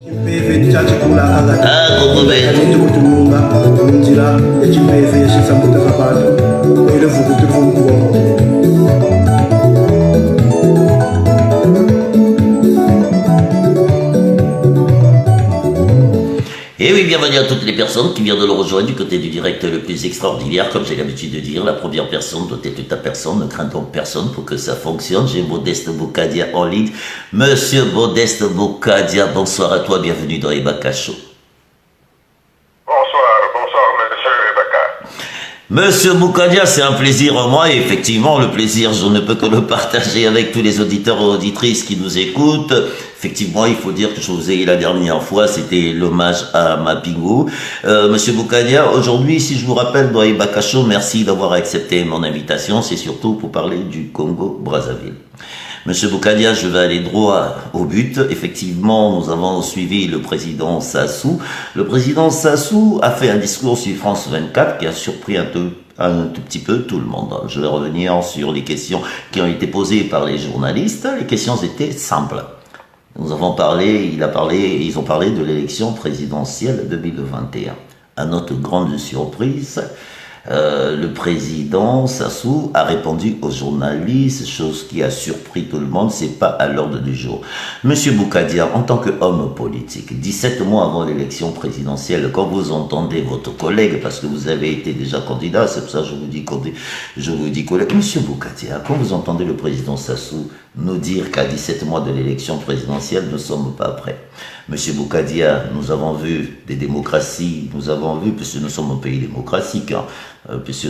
Et oui, bienvenue à toutes les personnes qui viennent de le rejoindre du côté du direct le plus extraordinaire. Comme j'ai l'habitude de dire, la première personne doit être ta personne. Ne crains donc personne pour que ça fonctionne. J'ai Modeste Boukadia en ligne. Monsieur Modeste Boukadia, bonsoir à toi. Bienvenue dans Ebaka Show. Bonsoir, monsieur Ebaka. Monsieur Boukadia, c'est un plaisir en moi. Et effectivement, le plaisir, je ne peux que le partager avec tous les auditeurs et auditrices qui nous écoutent. Effectivement, il faut dire que je vous ai eu la dernière fois, c'était l'hommage à Mapingu. Monsieur Boukadia, aujourd'hui, si je vous rappelle dans Ebaka Show, merci d'avoir accepté mon invitation. C'est surtout pour parler du Congo-Brazzaville. Monsieur Boukadia, je vais aller droit au but. Effectivement, nous avons suivi le président Sassou. Le président Sassou a fait un discours sur France 24 qui a surpris un tout petit peu tout le monde. Je vais revenir sur les questions qui ont été posées par les journalistes. Les questions étaient simples. Ils ont parlé de l'élection présidentielle 2021. À notre grande surprise, le président Sassou a répondu aux journalistes, chose qui a surpris tout le monde, c'est pas à l'ordre du jour. Monsieur Boukadia, en tant qu'homme politique, 17 mois avant l'élection présidentielle, quand vous entendez votre collègue, parce que vous avez été déjà candidat, c'est pour ça que je vous dis collègue, Monsieur Boukadia, quand vous entendez le président Sassou nous dire qu'à 17 mois de l'élection présidentielle, nous ne sommes pas prêts. Monsieur Boukadia, nous avons vu des démocraties, puisque nous sommes un pays démocratique, puisque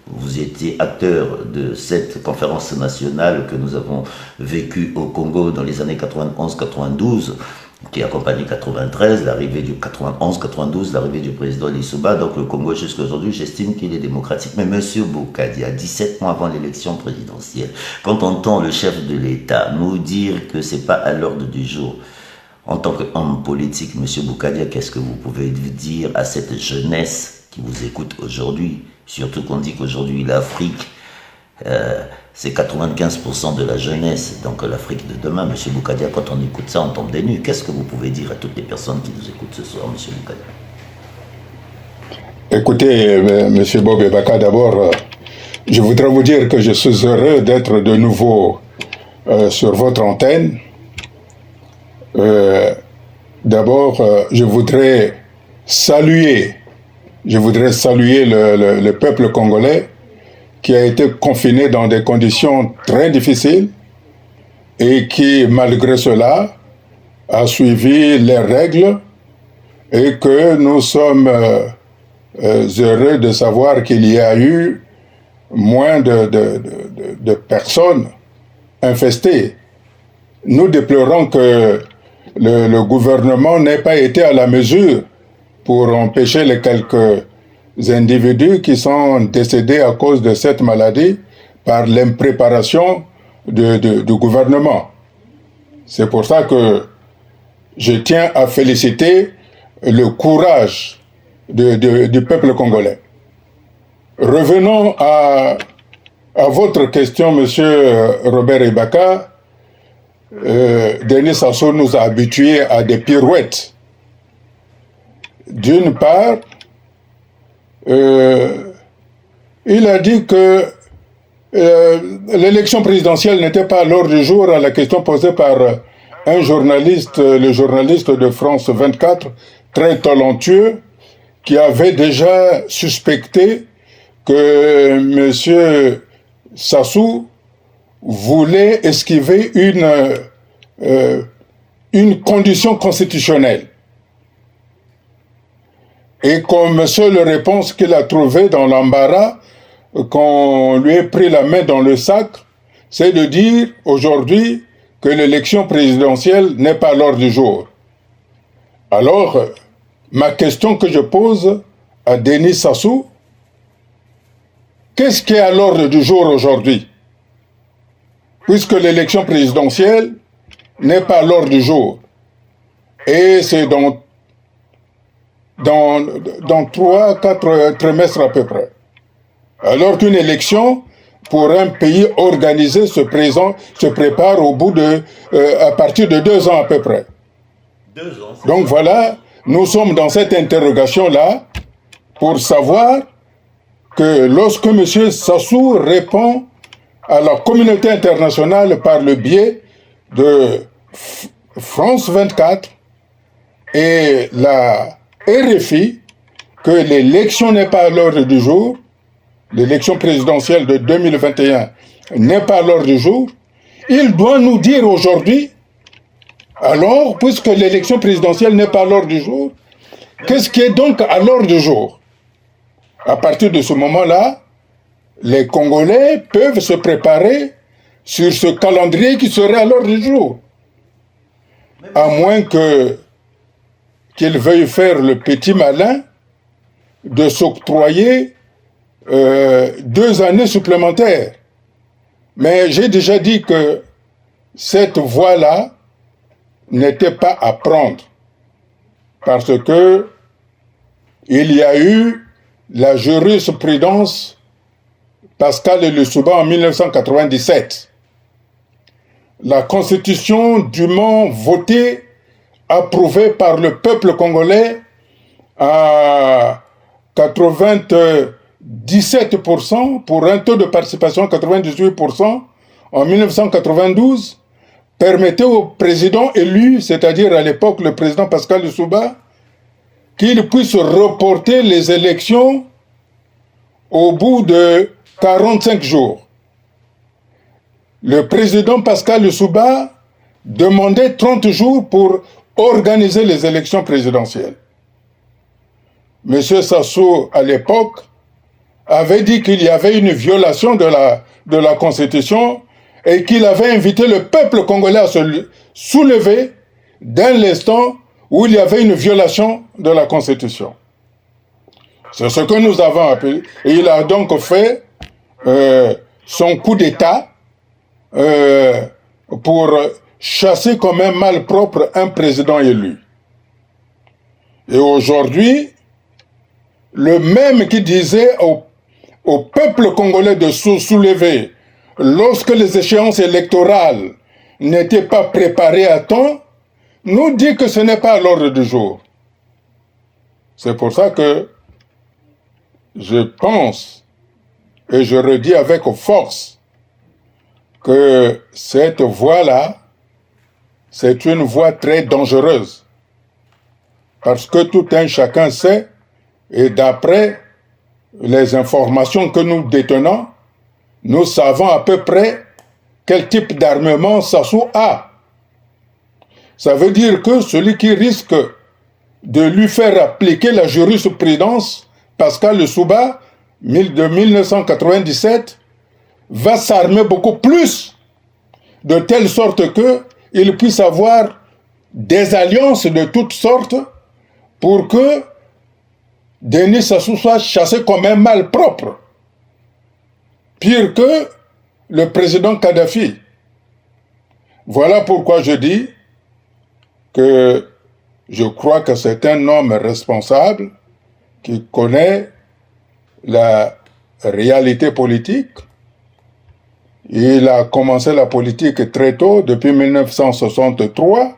vous étiez acteur de cette conférence nationale que nous avons vécue au Congo dans les années 91-92, qui accompagnait 93, l'arrivée du 91-92, l'arrivée du président Lissouba. Donc le Congo jusqu'à aujourd'hui, j'estime qu'il est démocratique. Mais monsieur Boukadia, 17 mois avant l'élection présidentielle, quand on entend le chef de l'État nous dire que c'est pas à l'ordre du jour, en tant qu'homme politique, monsieur Boukadia, qu'est-ce que vous pouvez dire à cette jeunesse qui vous écoute aujourd'hui? Surtout qu'on dit qu'aujourd'hui l'Afrique, c'est 95% de la jeunesse, donc l'Afrique de demain. Monsieur Boukadia, quand on écoute ça, on tombe des nues. Qu'est-ce que vous pouvez dire à toutes les personnes qui nous écoutent ce soir, monsieur Boukadia? Écoutez, monsieur Bob Ebaka, d'abord, je voudrais vous dire que je suis heureux d'être de nouveau sur votre antenne. D'abord, je voudrais saluer le peuple congolais qui a été confiné dans des conditions très difficiles et qui, malgré cela, a suivi les règles et que nous sommes heureux de savoir qu'il y a eu moins de personnes infestées. Nous déplorons que le gouvernement n'ait pas été à la mesure pour empêcher les quelques individus qui sont décédés à cause de cette maladie par l'impréparation du gouvernement. C'est pour ça que je tiens à féliciter le courage du peuple congolais. Revenons à votre question, monsieur Robert Ebaka. Denis Sassou nous a habitués à des pirouettes. D'une part, il a dit que l'élection présidentielle n'était pas à l'ordre du jour à la question posée par un journaliste, le journaliste de France 24, très talentueux, qui avait déjà suspecté que M. Sassou voulait esquiver une condition constitutionnelle. Et comme seule réponse qu'il a trouvée dans l'embarras, qu'on lui ait pris la main dans le sac, c'est de dire aujourd'hui que l'élection présidentielle n'est pas à l'ordre du jour. Alors, ma question que je pose à Denis Sassou, qu'est-ce qui est à l'ordre du jour aujourd'hui? Puisque l'élection présidentielle n'est pas à l'ordre du jour. Et c'est dans 3-4 trimestres à peu près. Alors qu'une élection, pour un pays organisé, se prépare à partir de 2 ans à peu près. 2 ans. Donc voilà, nous sommes dans cette interrogation-là pour savoir que lorsque M. Sassou répond à la communauté internationale par le biais de France 24 et la RFI, que l'élection n'est pas à l'ordre du jour, l'élection présidentielle de 2021 n'est pas à l'ordre du jour, il doit nous dire aujourd'hui, alors, puisque l'élection présidentielle n'est pas à l'ordre du jour, qu'est-ce qui est donc à l'ordre du jour? À partir de ce moment-là, les Congolais peuvent se préparer sur ce calendrier qui serait à l'ordre du jour. À moins qu'ils veuillent faire le petit malin de s'octroyer 2 années supplémentaires. Mais j'ai déjà dit que cette voie-là n'était pas à prendre parce que il y a eu la jurisprudence Pascal Lissouba en 1997. La constitution dûment votée, approuvée par le peuple congolais à 97% pour un taux de participation 98% en 1992, permettait au président élu, c'est-à-dire à l'époque le président Pascal Lissouba, qu'il puisse reporter les élections au bout de 45 jours. Le président Pascal Lissouba demandait 30 jours pour organiser les élections présidentielles. M. Sassou, à l'époque, avait dit qu'il y avait une violation de la Constitution et qu'il avait invité le peuple congolais à se soulever dès l'instant où il y avait une violation de la Constitution. C'est ce que nous avons appelé. Et il a donc fait son coup d'État pour chasser comme un malpropre un président élu. Et aujourd'hui, le même qui disait au peuple congolais de se soulever lorsque les échéances électorales n'étaient pas préparées à temps, nous dit que ce n'est pas à l'ordre du jour. C'est pour ça que je pense et je redis avec force que cette voie-là, c'est une voie très dangereuse. Parce que tout un chacun sait, et d'après les informations que nous détenons, nous savons à peu près quel type d'armement Sassou a. Ça veut dire que celui qui risque de lui faire appliquer la jurisprudence Pascal Lissouba de 1997 va s'armer beaucoup plus, de telle sorte qu'il puisse avoir des alliances de toutes sortes pour que Denis Sassou soit chassé comme un malpropre. Pire que le président Kadhafi. Voilà pourquoi je dis que je crois que c'est un homme responsable qui connaît la réalité politique. Il a commencé la politique très tôt, depuis 1963.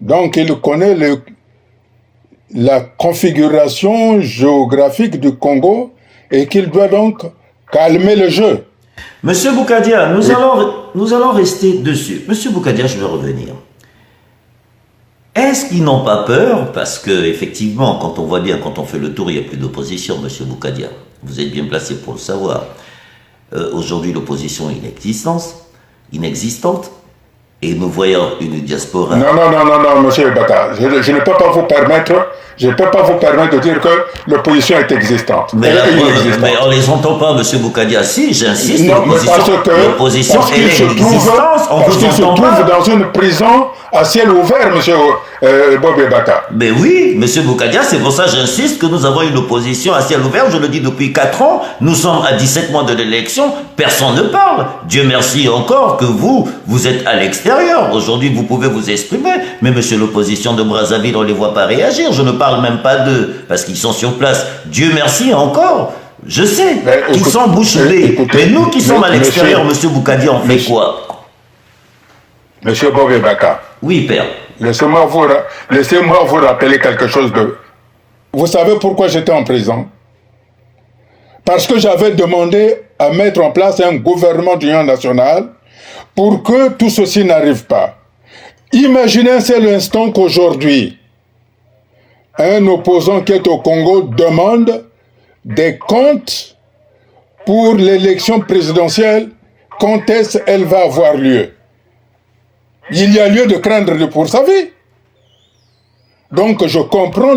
Donc il connaît la configuration géographique du Congo et qu'il doit donc calmer le jeu. Monsieur Boukadia, nous allons rester dessus. Monsieur Boukadia, je vais revenir. Est-ce qu'ils n'ont pas peur? Parce que effectivement, quand on voit bien, quand on fait le tour, il n'y a plus d'opposition, monsieur Boukadia. Vous êtes bien placé pour le savoir. Aujourd'hui, l'opposition est inexistante. Et nous voyons une diaspora. Non, monsieur Bata. Je ne peux pas vous permettre de dire que l'opposition est existante. Mais on ne les entend pas, monsieur Boukadia. Si, j'insiste, l'opposition est l'existence. Parce qu'il se trouve dans une prison à ciel ouvert, monsieur Bobé Bata. Mais oui, monsieur Boukadia, c'est pour ça que j'insiste que nous avons une opposition à ciel ouvert. Je le dis depuis 4 ans. Nous sommes à 17 mois de l'élection. Personne ne parle. Dieu merci encore que vous êtes à l'extérieur. Aujourd'hui, vous pouvez vous exprimer. Mais monsieur l'opposition de Brazzaville, on ne les voit pas réagir. Je ne parle même pas d'eux parce qu'ils sont sur place. Dieu merci encore. Je sais qu'ils sont bouche bée. Mais nous qui sommes à l'extérieur, monsieur Boukadia, on fait quoi? Monsieur Bobé Baka. Oui, père. laissez-moi vous rappeler quelque chose de... Vous savez pourquoi j'étais en prison? Parce que j'avais demandé à mettre en place un gouvernement d'union nationale pour que tout ceci n'arrive pas. Imaginez un seul instant qu'aujourd'hui, un opposant qui est au Congo demande des comptes pour l'élection présidentielle, quand est-ce qu'elle va avoir lieu? Il y a lieu de craindre pour sa vie. Donc je comprends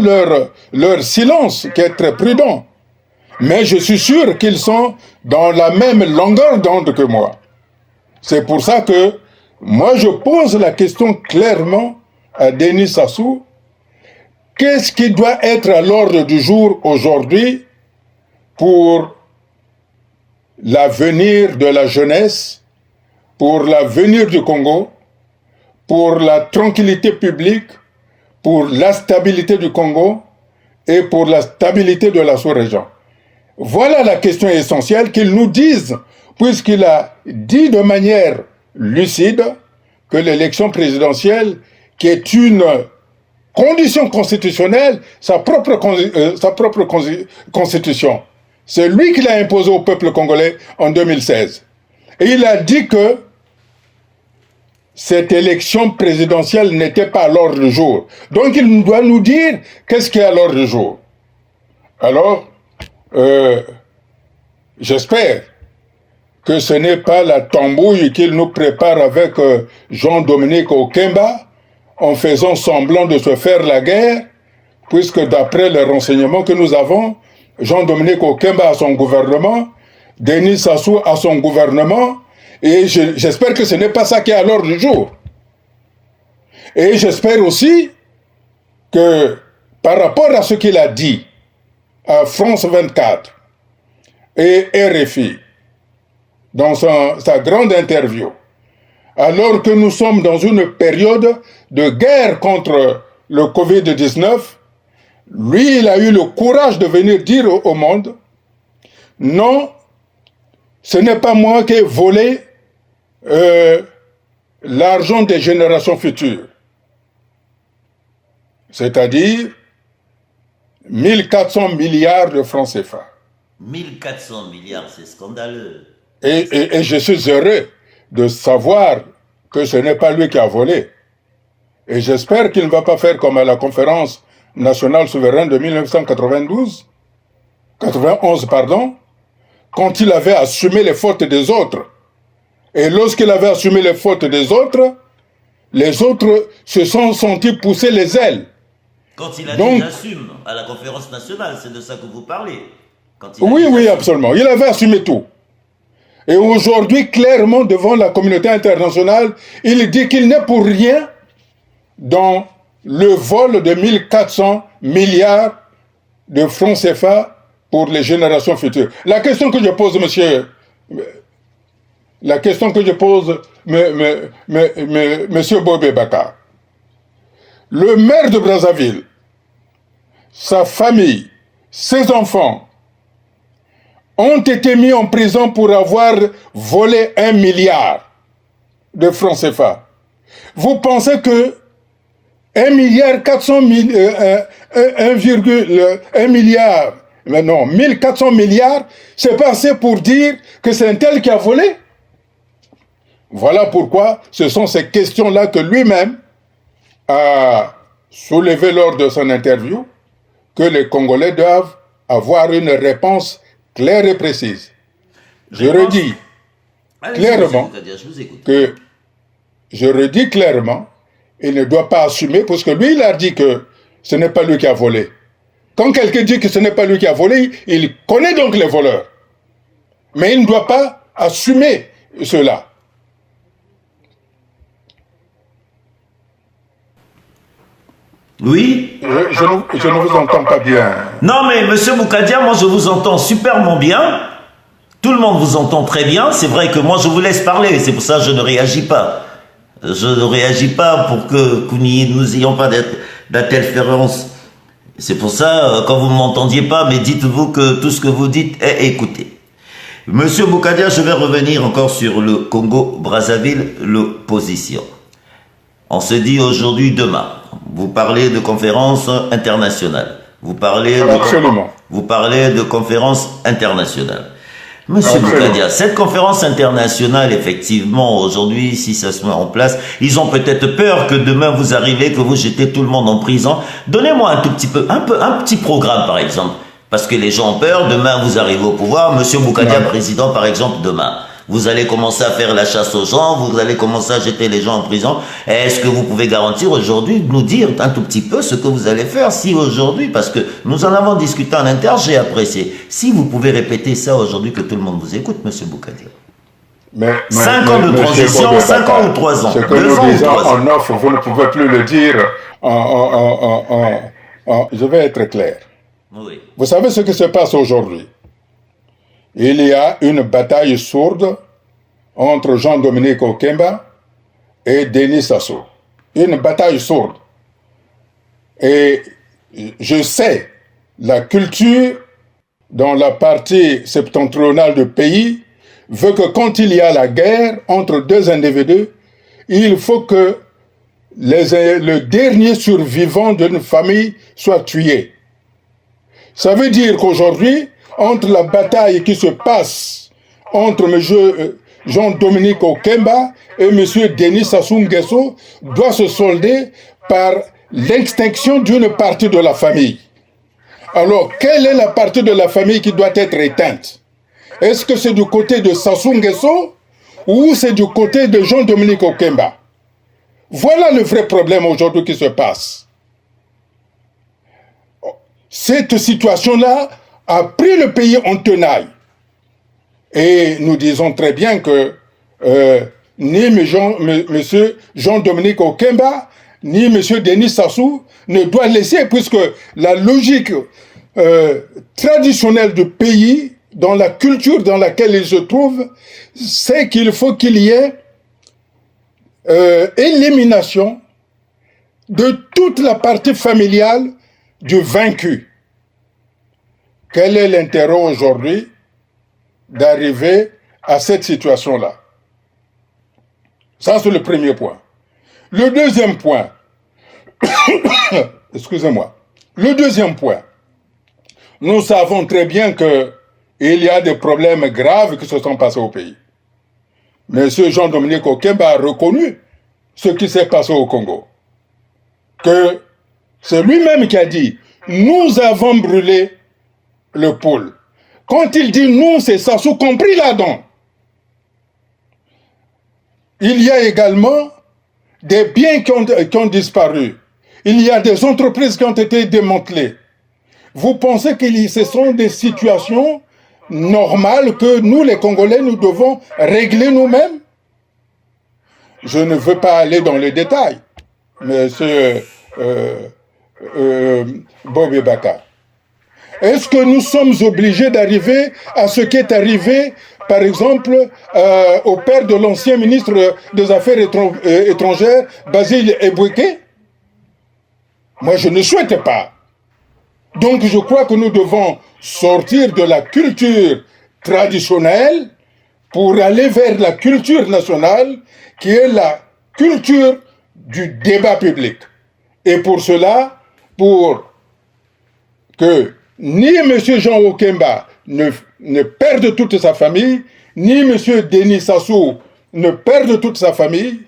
leur silence, qui est très prudent. Mais je suis sûr qu'ils sont dans la même longueur d'onde que moi. C'est pour ça que moi je pose la question clairement à Denis Sassou. Qu'est-ce qui doit être à l'ordre du jour aujourd'hui pour l'avenir de la jeunesse, pour l'avenir du Congo, pour la tranquillité publique, pour la stabilité du Congo et pour la stabilité de la sous-région? Voilà la question essentielle, qu'ils nous disent, puisqu'il a dit de manière lucide que l'élection présidentielle, qui est une condition constitutionnelle, sa propre constitution, c'est lui qui l'a imposée au peuple congolais en 2016. Et il a dit que cette élection présidentielle n'était pas à l'ordre du jour. Donc il doit nous dire qu'est-ce qui est à l'ordre du jour. Alors, j'espère que ce n'est pas la tambouille qu'il nous prépare avec Jean-Dominique Okemba en faisant semblant de se faire la guerre, puisque d'après les renseignements que nous avons, Jean-Dominique Okemba a son gouvernement, Denis Sassou a son gouvernement, et j'espère que ce n'est pas ça qui est à l'ordre du jour. Et j'espère aussi que par rapport à ce qu'il a dit à France 24 et RFI, dans sa grande interview, alors que nous sommes dans une période de guerre contre le Covid-19, lui, il a eu le courage de venir dire au monde, non, ce n'est pas moi qui ai volé l'argent des générations futures. C'est-à-dire 1400 milliards de francs CFA. 1400 milliards, c'est scandaleux. Et je suis heureux de savoir que ce n'est pas lui qui a volé. Et j'espère qu'il ne va pas faire comme à la conférence nationale souveraine de 1991, quand il avait assumé les fautes des autres. Et lorsqu'il avait assumé les fautes des autres, les autres se sont sentis pousser les ailes. Quand il a dit j'assume à la conférence nationale, c'est de ça que vous parlez. Oui, absolument. Il avait assumé tout. Et aujourd'hui, clairement, devant la communauté internationale, il dit qu'il n'est pour rien dans le vol de 1400 milliards de francs CFA pour les générations futures. La question que je pose, monsieur Bobé Bakar, le maire de Brazzaville, sa famille, ses enfants, ont été mis en prison pour avoir volé 1 milliard de francs CFA. Vous pensez que 1 milliard 400 1 milliard, mais non, 1400 milliards, c'est pas assez pour dire que c'est un tel qui a volé? Voilà pourquoi ce sont ces questions-là que lui-même a soulevées lors de son interview, que les Congolais doivent avoir une réponse claire et précise. Je redis clairement, il ne doit pas assumer, parce que lui, il a dit que ce n'est pas lui qui a volé. Quand quelqu'un dit que ce n'est pas lui qui a volé, il connaît donc les voleurs. Mais il ne doit pas assumer cela. Oui. Je ne vous entends pas bien. Non, mais monsieur Moukadia, moi je vous entends superment bien. Tout le monde vous entend très bien. C'est vrai que moi je vous laisse parler. C'est pour ça que je ne réagis pas. Je ne réagis pas pour que nous n'ayons pas d'interférence. C'est pour ça, quand vous ne m'entendiez pas, mais dites-vous que tout ce que vous dites est écouté. Monsieur Moukadia, je vais revenir encore sur le Congo-Brazzaville, l'opposition. On se dit aujourd'hui, demain. Vous parlez de conférences internationales. Absolument. Vous parlez de conférences internationales. Monsieur Absolument. Boukadia, cette conférence internationale, effectivement, aujourd'hui, si ça se met en place, ils ont peut-être peur que demain vous arrivez, que vous jetez tout le monde en prison. Donnez-moi un petit programme, par exemple. Parce que les gens ont peur, demain vous arrivez au pouvoir, Monsieur Boukadia, Ouais. président, par exemple, demain. Vous allez commencer à faire la chasse aux gens, vous allez commencer à jeter les gens en prison. Est-ce que vous pouvez garantir aujourd'hui, nous dire un tout petit peu ce que vous allez faire si aujourd'hui, parce que nous en avons discuté en interne, j'ai apprécié. Si vous pouvez répéter ça aujourd'hui que tout le monde vous écoute, Monsieur Boukadia. 5 ans de transition, 5 ans ou 3 ans. Ce que 2 nous ans ou disons 3 ans. en offre, vous ne pouvez plus le dire je vais être clair. Oui. Vous savez ce qui se passe aujourd'hui? Il y a une bataille sourde entre Jean-Dominique Okemba et Denis Sassou. Une bataille sourde. Et je sais, la culture dans la partie septentrionale du pays veut que quand il y a la guerre entre deux individus, il faut que le dernier survivant d'une famille soit tué. Ça veut dire qu'aujourd'hui, entre la bataille qui se passe entre M. Jean-Dominique Okemba et M. Denis Sassou Nguesso doit se solder par l'extinction d'une partie de la famille. Alors, quelle est la partie de la famille qui doit être éteinte? Est-ce que c'est du côté de Sassou Nguesso ou c'est du côté de Jean-Dominique Okemba? Voilà le vrai problème aujourd'hui qui se passe. Cette situation-là a pris le pays en tenaille. Et nous disons très bien que ni M. Jean-Dominique Okemba, ni M. Denis Sassou ne doivent laisser, puisque la logique traditionnelle du pays, dans la culture dans laquelle il se trouve, c'est qu'il faut qu'il y ait élimination de toute la partie familiale du vaincu. Quel est l'intérêt aujourd'hui d'arriver à cette situation-là? Ça, c'est le premier point. Le deuxième point, excusez-moi, le deuxième point, nous savons très bien qu'il y a des problèmes graves qui se sont passés au pays. Monsieur Jean-Dominique Okemba a reconnu ce qui s'est passé au Congo. Que c'est lui-même qui a dit « Nous avons brûlé le pôle ». Quand il dit « nous », c'est Sassou compris là-dedans. Il y a également des biens qui ont disparu. Il y a des entreprises qui ont été démantelées. Vous pensez que ce sont des situations normales que nous, les Congolais, nous devons régler nous-mêmes? Je ne veux pas aller dans les détails, monsieur Bobby Baka. Est-ce que nous sommes obligés d'arriver à ce qui est arrivé, par exemple, au père de l'ancien ministre des Affaires étrangères, Basile Eboueke? Moi, je ne souhaite pas. Donc, je crois que nous devons sortir de la culture traditionnelle pour aller vers la culture nationale, qui est la culture du débat public. Et pour cela, pour que ni M. Jean Okemba ne perde toute sa famille, ni M. Denis Sassou ne perde toute sa famille,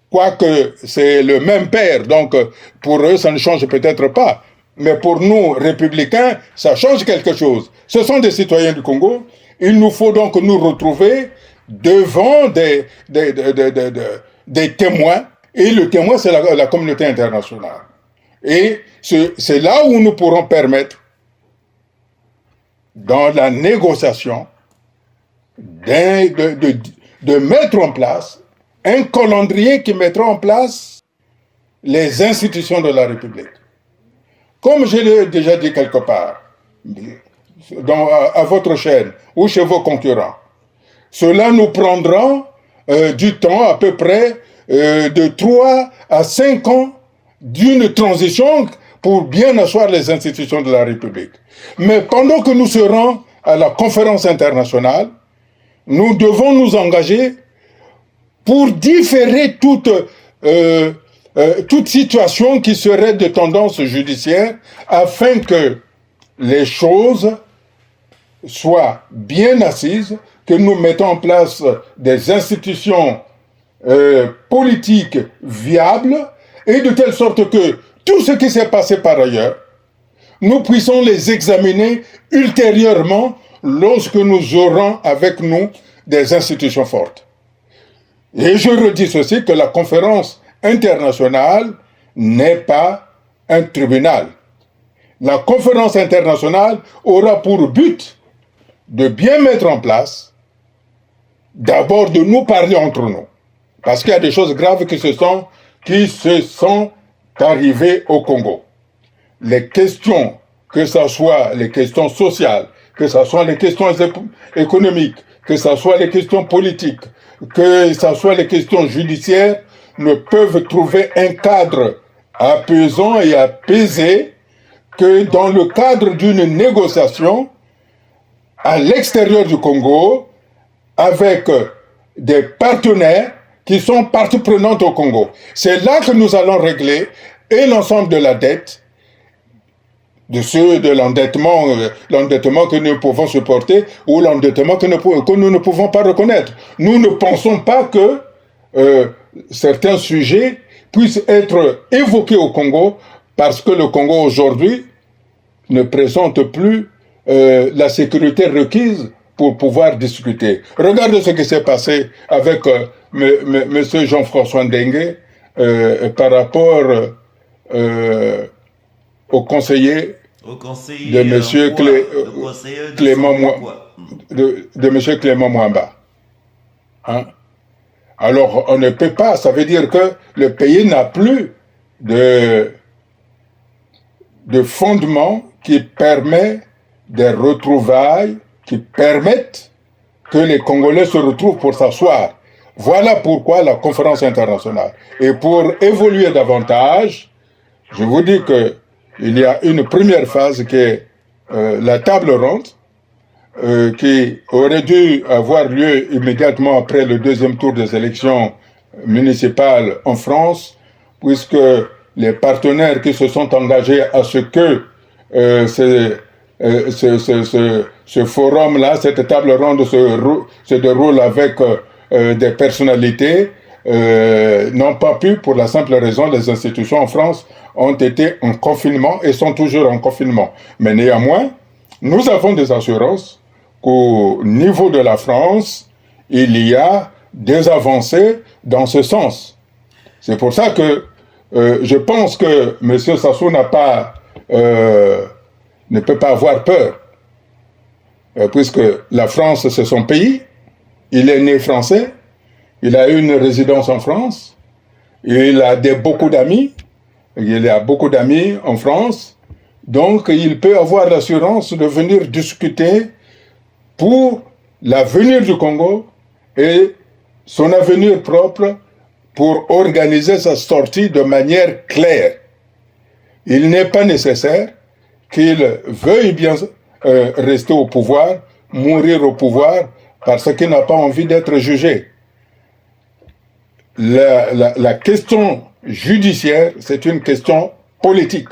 quoique c'est le même père, donc pour eux ça ne change peut-être pas, mais pour nous, républicains, ça change quelque chose. Ce sont des citoyens du Congo, il nous faut donc nous retrouver devant des témoins, et le témoin c'est la communauté internationale. Et c'est là où nous pourrons permettre, dans la négociation, de mettre en place un calendrier qui mettra en place les institutions de la République. Comme je l'ai déjà dit quelque part, à votre chaîne ou chez vos concurrents, cela nous prendra du temps à peu près de 3 à 5 ans d'une transition pour bien asseoir les institutions de la République. Mais pendant que nous serons à la conférence internationale, nous devons nous engager pour différer toute toute situation qui serait de tendance judiciaire afin que les choses soient bien assises, que nous mettons en place des institutions politiques viables et de telle sorte que tout ce qui s'est passé par ailleurs, nous puissions les examiner ultérieurement lorsque nous aurons avec nous des institutions fortes. Et je redis ceci, que la conférence internationale n'est pas un tribunal. La conférence internationale aura pour but de bien mettre en place, d'abord de nous parler entre nous. Parce qu'il y a des choses graves qui se sont arrivées au Congo. Les questions, que ce soit les questions sociales, que ce soit les questions économiques, que ce soit les questions politiques, que ce soit les questions judiciaires, ne peuvent trouver un cadre apaisant et apaisé que dans le cadre d'une négociation à l'extérieur du Congo avec des partenaires qui sont partie prenante au Congo. C'est là que nous allons régler et l'ensemble de la dette, de l'endettement que nous pouvons supporter ou l'endettement que nous ne pouvons pas reconnaître. Nous ne pensons pas que certains sujets puissent être évoqués au Congo parce que le Congo aujourd'hui ne présente plus la sécurité requise pour pouvoir discuter. Regardez ce qui s'est passé avec M. Jean-François Ndengue par rapport au conseiller de M. Clément Mwamba. Hein? Alors, on ne peut pas, ça veut dire que le pays n'a plus de fondement qui permet des retrouvailles, qui permettent que les Congolais se retrouvent pour s'asseoir. Voilà pourquoi la conférence internationale. Et pour évoluer davantage, je vous dis qu'il y a une première phase qui est la table ronde, qui aurait dû avoir lieu immédiatement après le deuxième tour des élections municipales en France, puisque les partenaires qui se sont engagés à ce que ce forum-là, cette table ronde se déroule avec des personnalités, n'ont pas pu, pour la simple raison, les institutions en France ont été en confinement et sont toujours en confinement. Mais néanmoins, nous avons des assurances qu'au niveau de la France, il y a des avancées dans ce sens. C'est pour ça que je pense que M. Sassou ne peut pas avoir peur, puisque la France, c'est son pays, il est né français, il a une résidence en France, il a beaucoup d'amis, il a beaucoup d'amis en France, donc il peut avoir l'assurance de venir discuter pour l'avenir du Congo et son avenir propre pour organiser sa sortie de manière claire. Il n'est pas nécessaire qu'il veuille bien rester au pouvoir, mourir au pouvoir, parce qu'il n'a pas envie d'être jugé. La question judiciaire, c'est une question politique.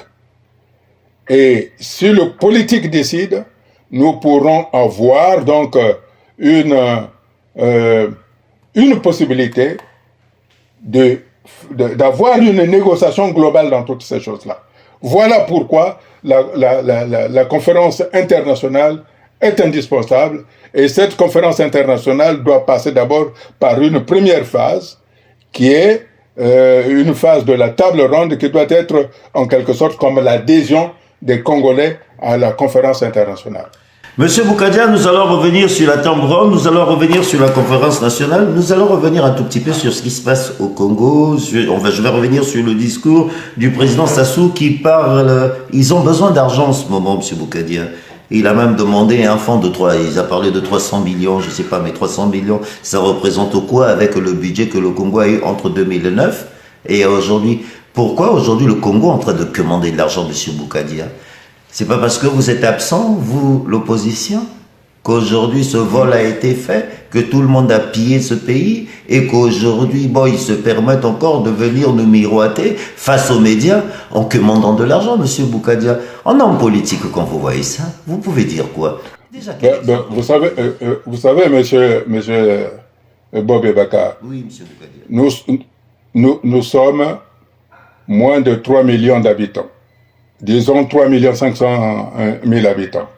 Et si le politique décide, nous pourrons avoir donc une possibilité d'avoir une négociation globale dans toutes ces choses-là. Voilà pourquoi la conférence internationale est indispensable, et cette conférence internationale doit passer d'abord par une première phase qui est une phase de la table ronde qui doit être en quelque sorte comme l'adhésion des Congolais à la conférence internationale. Monsieur Boukadia, nous allons revenir sur la table ronde, nous allons revenir sur la conférence nationale, nous allons revenir un tout petit peu sur ce qui se passe au Congo. Je vais revenir sur le discours du président Sassou qui parle. Ils ont besoin d'argent en ce moment, monsieur Boukadia. Il a même demandé un fonds il a parlé de 300 millions, je sais pas, mais 300 millions, ça représente quoi avec le budget que le Congo a eu entre 2009 et aujourd'hui? Pourquoi aujourd'hui le Congo est en train de commander de l'argent, monsieur Boukadia? C'est pas parce que vous êtes absent, vous, l'opposition? qu'aujourd'hui ce vol a été fait, que tout le monde a pillé ce pays, et qu'aujourd'hui, bon, ils se permettent encore de venir nous miroiter face aux médias en commandant de l'argent, monsieur Boukadia. En homme politique, quand vous voyez ça, vous pouvez dire quoi? Déjà, Vous savez, monsieur Bob Ebaka, oui, monsieur Boukadia. nous sommes moins de 3 millions d'habitants. Disons 3 500 000 habitants.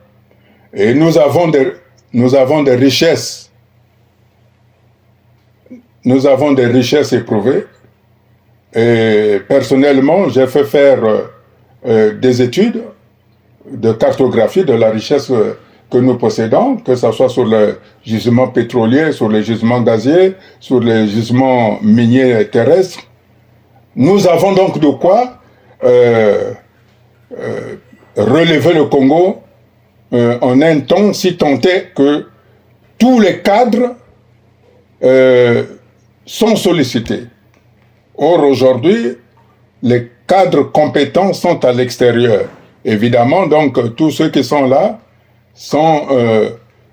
Et nous avons des richesses. Nous avons des richesses éprouvées. Et personnellement, j'ai fait faire des études de cartographie de la richesse que nous possédons, que ce soit sur les gisements pétroliers, sur les gisements gaziers, sur les gisements miniers terrestres. Nous avons donc de quoi relever le Congo en un temps, si tant est que tous les cadres sont sollicités. Or, aujourd'hui, les cadres compétents sont à l'extérieur. Évidemment, donc, tous ceux qui sont là sont,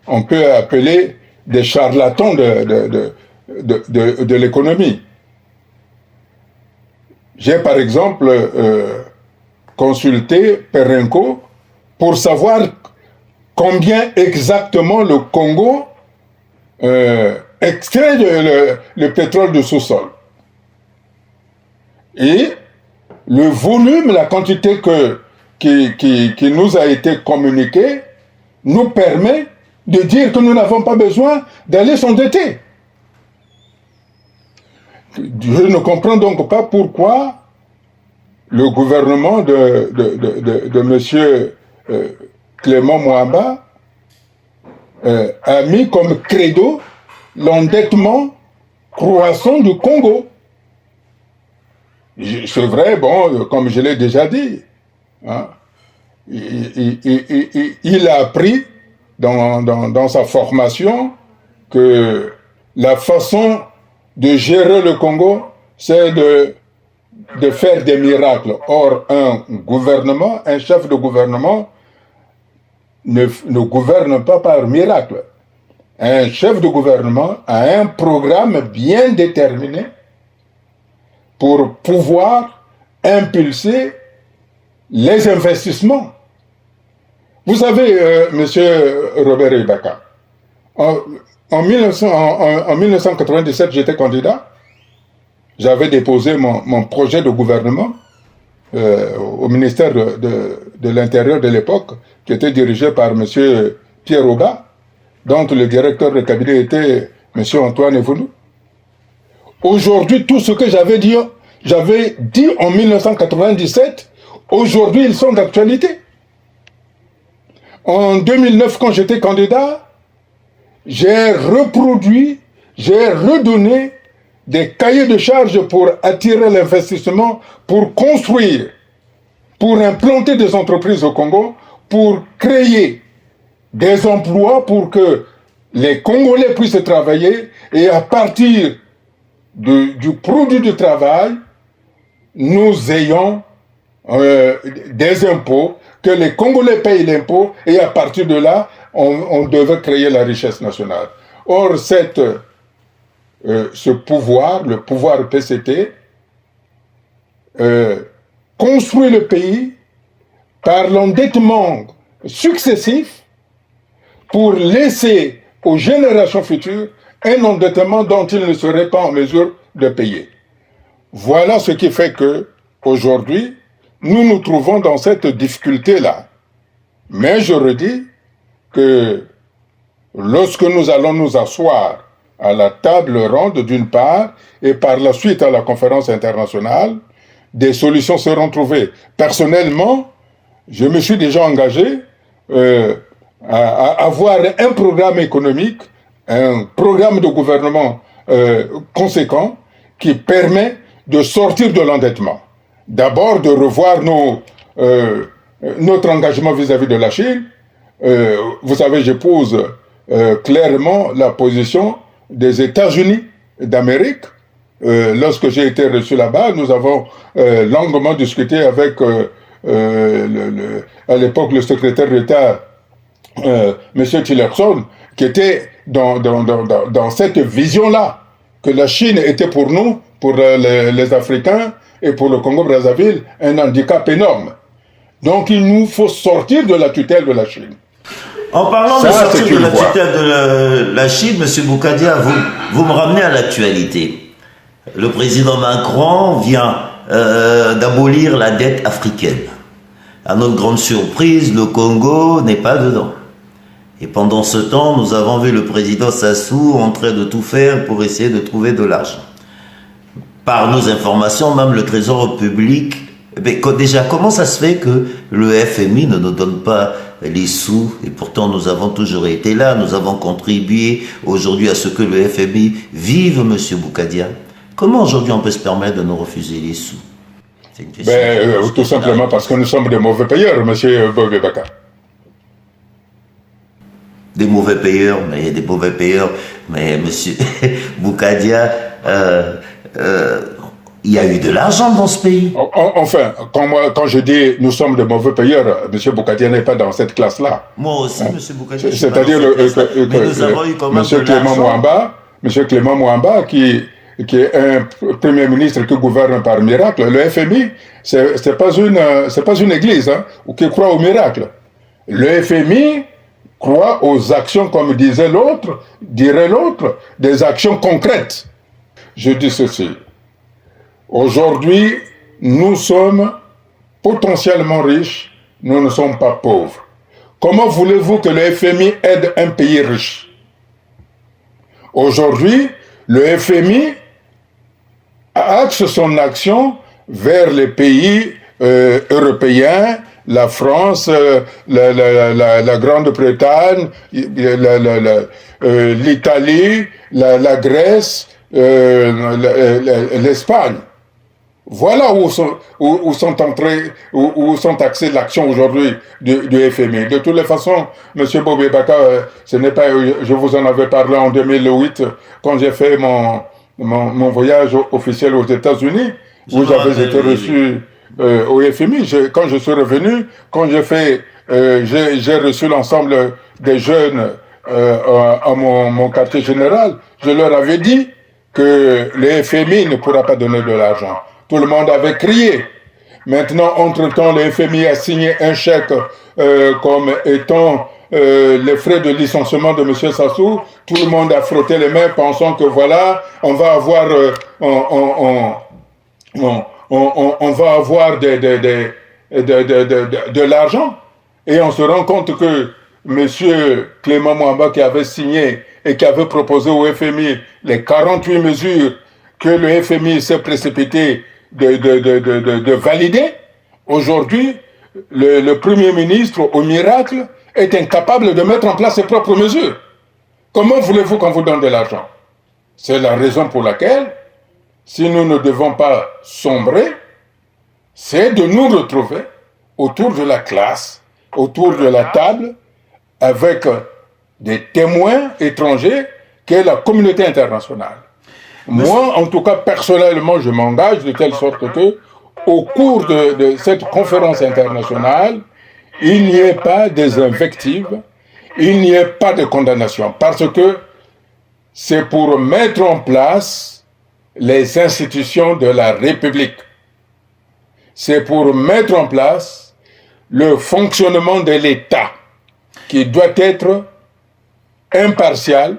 on peut appeler des charlatans de l'économie. J'ai, par exemple, consulté Perenco pour savoir combien exactement le Congo extrait le pétrole du sous-sol. Et le volume, la quantité qui nous a été communiquée nous permet de dire que nous n'avons pas besoin d'aller s'endetter. Je ne comprends donc pas pourquoi le gouvernement de M. Clément Mouamba a mis comme credo l'endettement croissant du Congo. C'est vrai, bon, comme je l'ai déjà dit, hein, il a appris dans sa formation que la façon de gérer le Congo, c'est de faire des miracles. Or, un chef de gouvernement ne gouverne pas par miracle. Un chef de gouvernement a un programme bien déterminé pour pouvoir impulser les investissements. Vous savez, monsieur Robert Ibaka, en 1997, j'étais candidat. J'avais déposé mon projet de gouvernement au ministère de l'Intérieur de l'époque, qui était dirigé par monsieur Pierre Auba, dont le directeur de cabinet était monsieur Antoine Evoulou. Aujourd'hui, tout ce que j'avais dit en 1997, aujourd'hui, ils sont d'actualité. En 2009, quand j'étais candidat, j'ai redonné des cahiers de charges pour attirer l'investissement, pour construire, pour implanter des entreprises au Congo, pour créer des emplois pour que les Congolais puissent travailler et à partir du produit du travail, nous ayons des impôts, que les Congolais payent l'impôt et à partir de là, on devait créer la richesse nationale. Or, ce pouvoir, le pouvoir PCT, construit le pays par l'endettement successif pour laisser aux générations futures un endettement dont ils ne seraient pas en mesure de payer. Voilà ce qui fait que, aujourd'hui, nous nous trouvons dans cette difficulté-là. Mais je redis que lorsque nous allons nous asseoir à la table ronde d'une part, et par la suite à la conférence internationale, des solutions seront trouvées. Personnellement, je me suis déjà engagé à avoir un programme économique, un programme de gouvernement conséquent qui permet de sortir de l'endettement. D'abord, de revoir notre engagement vis-à-vis de la Chine. Vous savez, j'épouse clairement la position des États-Unis d'Amérique. Lorsque j'ai été reçu là-bas, nous avons longuement discuté avec, à l'époque, le secrétaire d'État M. Tillerson, qui était dans cette vision-là, que la Chine était pour nous, pour les Africains et pour le Congo-Brazzaville, un handicap énorme. Donc il nous faut sortir de la tutelle de la Chine. En parlant de sortir de la tutelle de la Chine, M. Boukadia, vous me ramenez à l'actualité. Le président Macron vient d'abolir la dette africaine. À notre grande surprise, le Congo n'est pas dedans. Et pendant ce temps, nous avons vu le président Sassou en train de tout faire pour essayer de trouver de l'argent. Par nos informations, même le Trésor public, déjà, comment ça se fait que le FMI ne nous donne pas les sous? Et pourtant, nous avons toujours été là, nous avons contribué aujourd'hui à ce que le FMI vive, M. Boukadia. Comment aujourd'hui on peut se permettre de nous refuser les sous? C'est une question. Tout simplement parce que nous sommes des mauvais payeurs, M. Bobé Baka. Des mauvais payeurs, mais M. Boukadia, il y a eu de l'argent dans ce pays. Enfin, quand je dis nous sommes de mauvais payeurs, M. Boukadia n'est pas dans cette classe-là. Moi aussi, M. Boukadia. C'est-à-dire M. Clément Mouamba, qui est un premier ministre qui gouverne par miracle. Le FMI, c'est pas une église qui croit au miracle. Le FMI croit aux actions, comme dirait l'autre, des actions concrètes. Je dis ceci. Aujourd'hui, nous sommes potentiellement riches, nous ne sommes pas pauvres. Comment voulez-vous que le FMI aide un pays riche? Aujourd'hui, le FMI axe son action vers les pays européens, la France, la Grande-Bretagne, l'Italie, la Grèce, l'Espagne. Voilà où sont axées l'action aujourd'hui du FMI. De toutes les façons, M. Bobé Baka, je vous en avais parlé en 2008, quand j'ai fait mon voyage officiel aux États-Unis, où j'avais été reçu au FMI. Quand je suis revenu, j'ai reçu l'ensemble des jeunes à mon quartier général. Je leur avais dit que le FMI ne pourra pas donner de l'argent. Tout le monde avait crié. Maintenant, entre-temps, le FMI a signé un chèque comme étant les frais de licenciement de M. Sassou. Tout le monde a frotté les mains pensant que voilà, on va avoir de l'argent. Et on se rend compte que M. Clément Mouamba, qui avait signé et qui avait proposé au FMI les 48 mesures que le FMI s'est précipité de valider, aujourd'hui, le Premier ministre, au miracle, est incapable de mettre en place ses propres mesures. Comment voulez-vous qu'on vous donne de l'argent? C'est la raison pour laquelle, si nous ne devons pas sombrer, c'est de nous retrouver autour de la classe, autour de la table, avec des témoins étrangers qu'est la communauté internationale. Moi, en tout cas, personnellement, je m'engage de telle sorte que, au cours de cette conférence internationale, il n'y ait pas des invectives, il n'y ait pas de condamnation, parce que c'est pour mettre en place les institutions de la République. C'est pour mettre en place le fonctionnement de l'État, qui doit être impartial,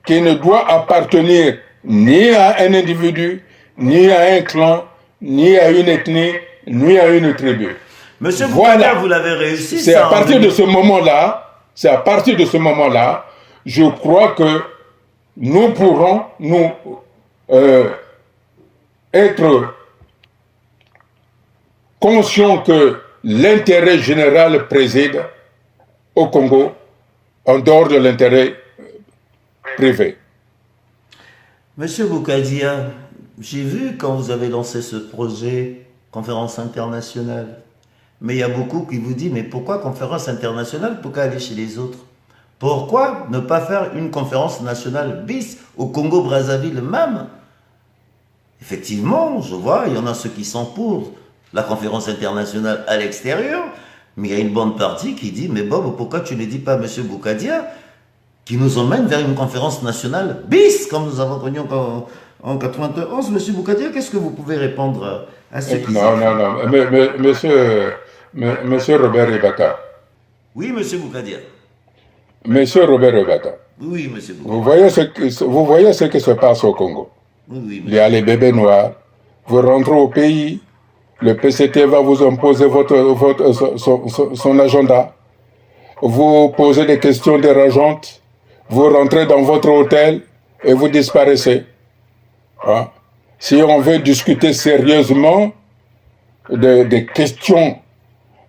qui ne doit appartenir ni à un individu, ni à un clan, ni à une ethnie, ni à une tribu. Monsieur Boukadia, vous l'avez réussi. C'est à partir de ce moment-là, je crois que nous pourrons être conscients que l'intérêt général préside au Congo en dehors de l'intérêt privé. Monsieur Boukadia, j'ai vu quand vous avez lancé ce projet, conférence internationale, mais il y a beaucoup qui vous disent, mais pourquoi conférence internationale? Pourquoi aller chez les autres? Pourquoi ne pas faire une conférence nationale bis au Congo-Brazzaville même? Effectivement, je vois, il y en a ceux qui sont pour la conférence internationale à l'extérieur, Mais il y a une bonne partie qui dit, mais Bob, pourquoi tu ne dis pas à M. Boukadia qui nous emmène vers une conférence nationale bis, comme nous avons connu en 91. M. Boukadia, qu'est-ce que vous pouvez répondre à ce qui Non, non, non. Monsieur Robert Ibaka. Oui, M. Boukadia. Monsieur Robert Ibaka. Oui, M. Boukadia. Vous voyez ce qui se passe au Congo. Oui, Il y a les bébés noirs. Vous rentrez au pays, le PCT va vous imposer son agenda. Vous posez des questions dérangeantes. Vous rentrez dans votre hôtel et vous disparaissez. Hein? Si on veut discuter sérieusement des questions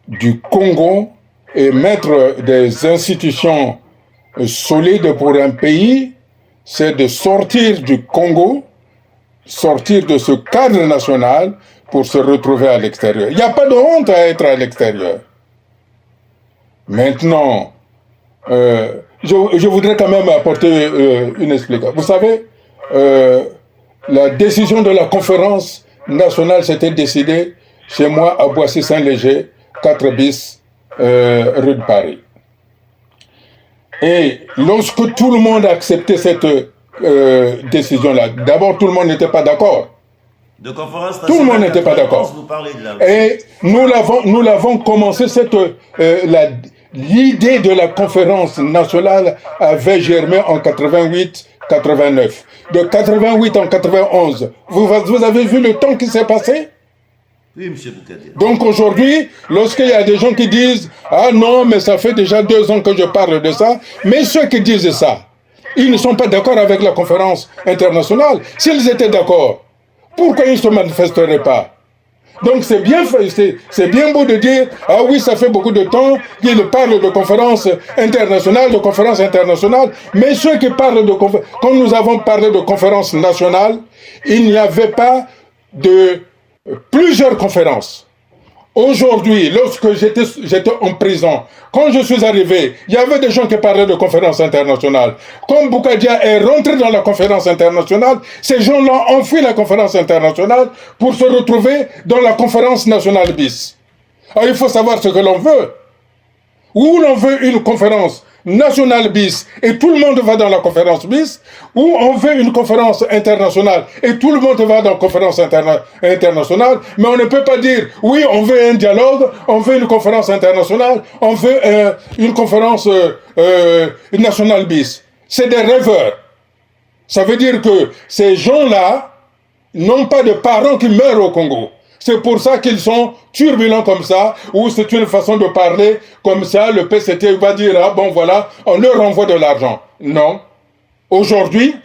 du Congo et mettre des institutions solides pour un pays, c'est de sortir du Congo, sortir de ce cadre national pour se retrouver à l'extérieur. Il n'y a pas de honte à être à l'extérieur. Maintenant, je voudrais quand même apporter une explication. Vous savez, la décision de la conférence nationale s'était décidée chez moi à Boissy-Saint-Léger, 4 bis, rue de Paris. Et lorsque tout le monde a accepté cette décision-là, d'abord tout le monde n'était pas d'accord. De conférence tout le monde n'était pas d'accord. Et nous l'avons commencé, l'idée de la conférence nationale avait germé en 88-89. De 88 en 91, vous avez vu le temps qui s'est passé? Oui, M. Boukadia. Donc aujourd'hui, lorsqu'il y a des gens qui disent « Ah non, mais ça fait déjà 2 ans que je parle de ça », mais ceux qui disent ça, ils ne sont pas d'accord avec la conférence internationale. S'ils étaient d'accord, pourquoi ils ne se manifesteraient pas? Donc c'est bien beau de dire « Ah oui, ça fait beaucoup de temps qu'ils parlent de conférence internationale, mais ceux qui parlent de conférence, quand nous avons parlé de conférence nationale, il n'y avait pas de plusieurs conférences. Aujourd'hui, lorsque j'étais en prison, quand je suis arrivé, il y avait des gens qui parlaient de conférence internationale. Quand Boukadia est rentré dans la conférence internationale, ces gens-là ont fui la conférence internationale pour se retrouver dans la conférence nationale bis. Alors il faut savoir ce que l'on veut. Ou l'on veut une conférence nationale bis et tout le monde va dans la conférence bis, ou on veut une conférence internationale et tout le monde va dans la conférence internationale, mais on ne peut pas dire oui, on veut un dialogue, on veut une conférence internationale, on veut une conférence nationale bis. C'est des rêveurs. Ça veut dire que ces gens-là n'ont pas de parents qui meurent au Congo. C'est pour ça qu'ils sont turbulents comme ça, ou c'est une façon de parler comme ça, le PCT va dire, ah bon voilà, on leur envoie de l'argent. Non. Aujourd'hui,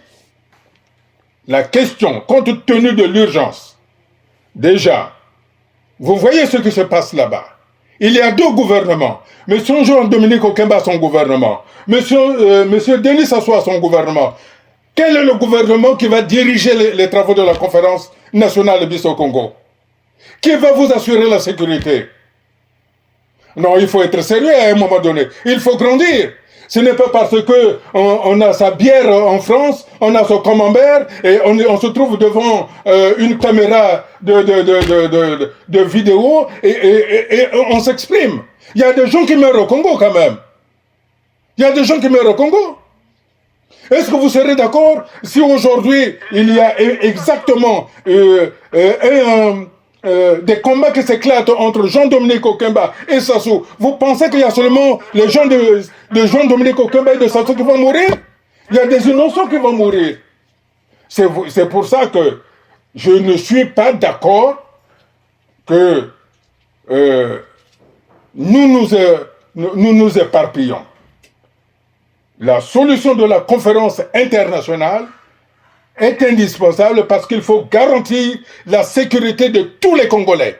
la question, compte tenu de l'urgence, déjà, vous voyez ce qui se passe là-bas. Il y a 2 gouvernements. Monsieur Jean-Dominique Okemba a son gouvernement. Monsieur Denis Sassou a son gouvernement. Quel est le gouvernement qui va diriger les travaux de la conférence nationale bis au Congo? Qui va vous assurer la sécurité? Non, il faut être sérieux à un moment donné. Il faut grandir. Ce n'est pas parce que on a sa bière en France, on a son camembert et on se trouve devant une caméra de vidéo et on s'exprime. Il y a des gens qui meurent au Congo quand même. Il y a des gens qui meurent au Congo. Est-ce que vous serez d'accord si aujourd'hui il y a exactement des combats qui s'éclatent entre Jean-Dominique Okemba et Sassou? Vous pensez qu'il y a seulement les gens de Jean-Dominique Okemba et de Sassou qui vont mourir? Il y a des innocents qui vont mourir. C'est pour ça que je ne suis pas d'accord que nous nous éparpillons. La solution de la conférence internationale est indispensable parce qu'il faut garantir la sécurité de tous les Congolais.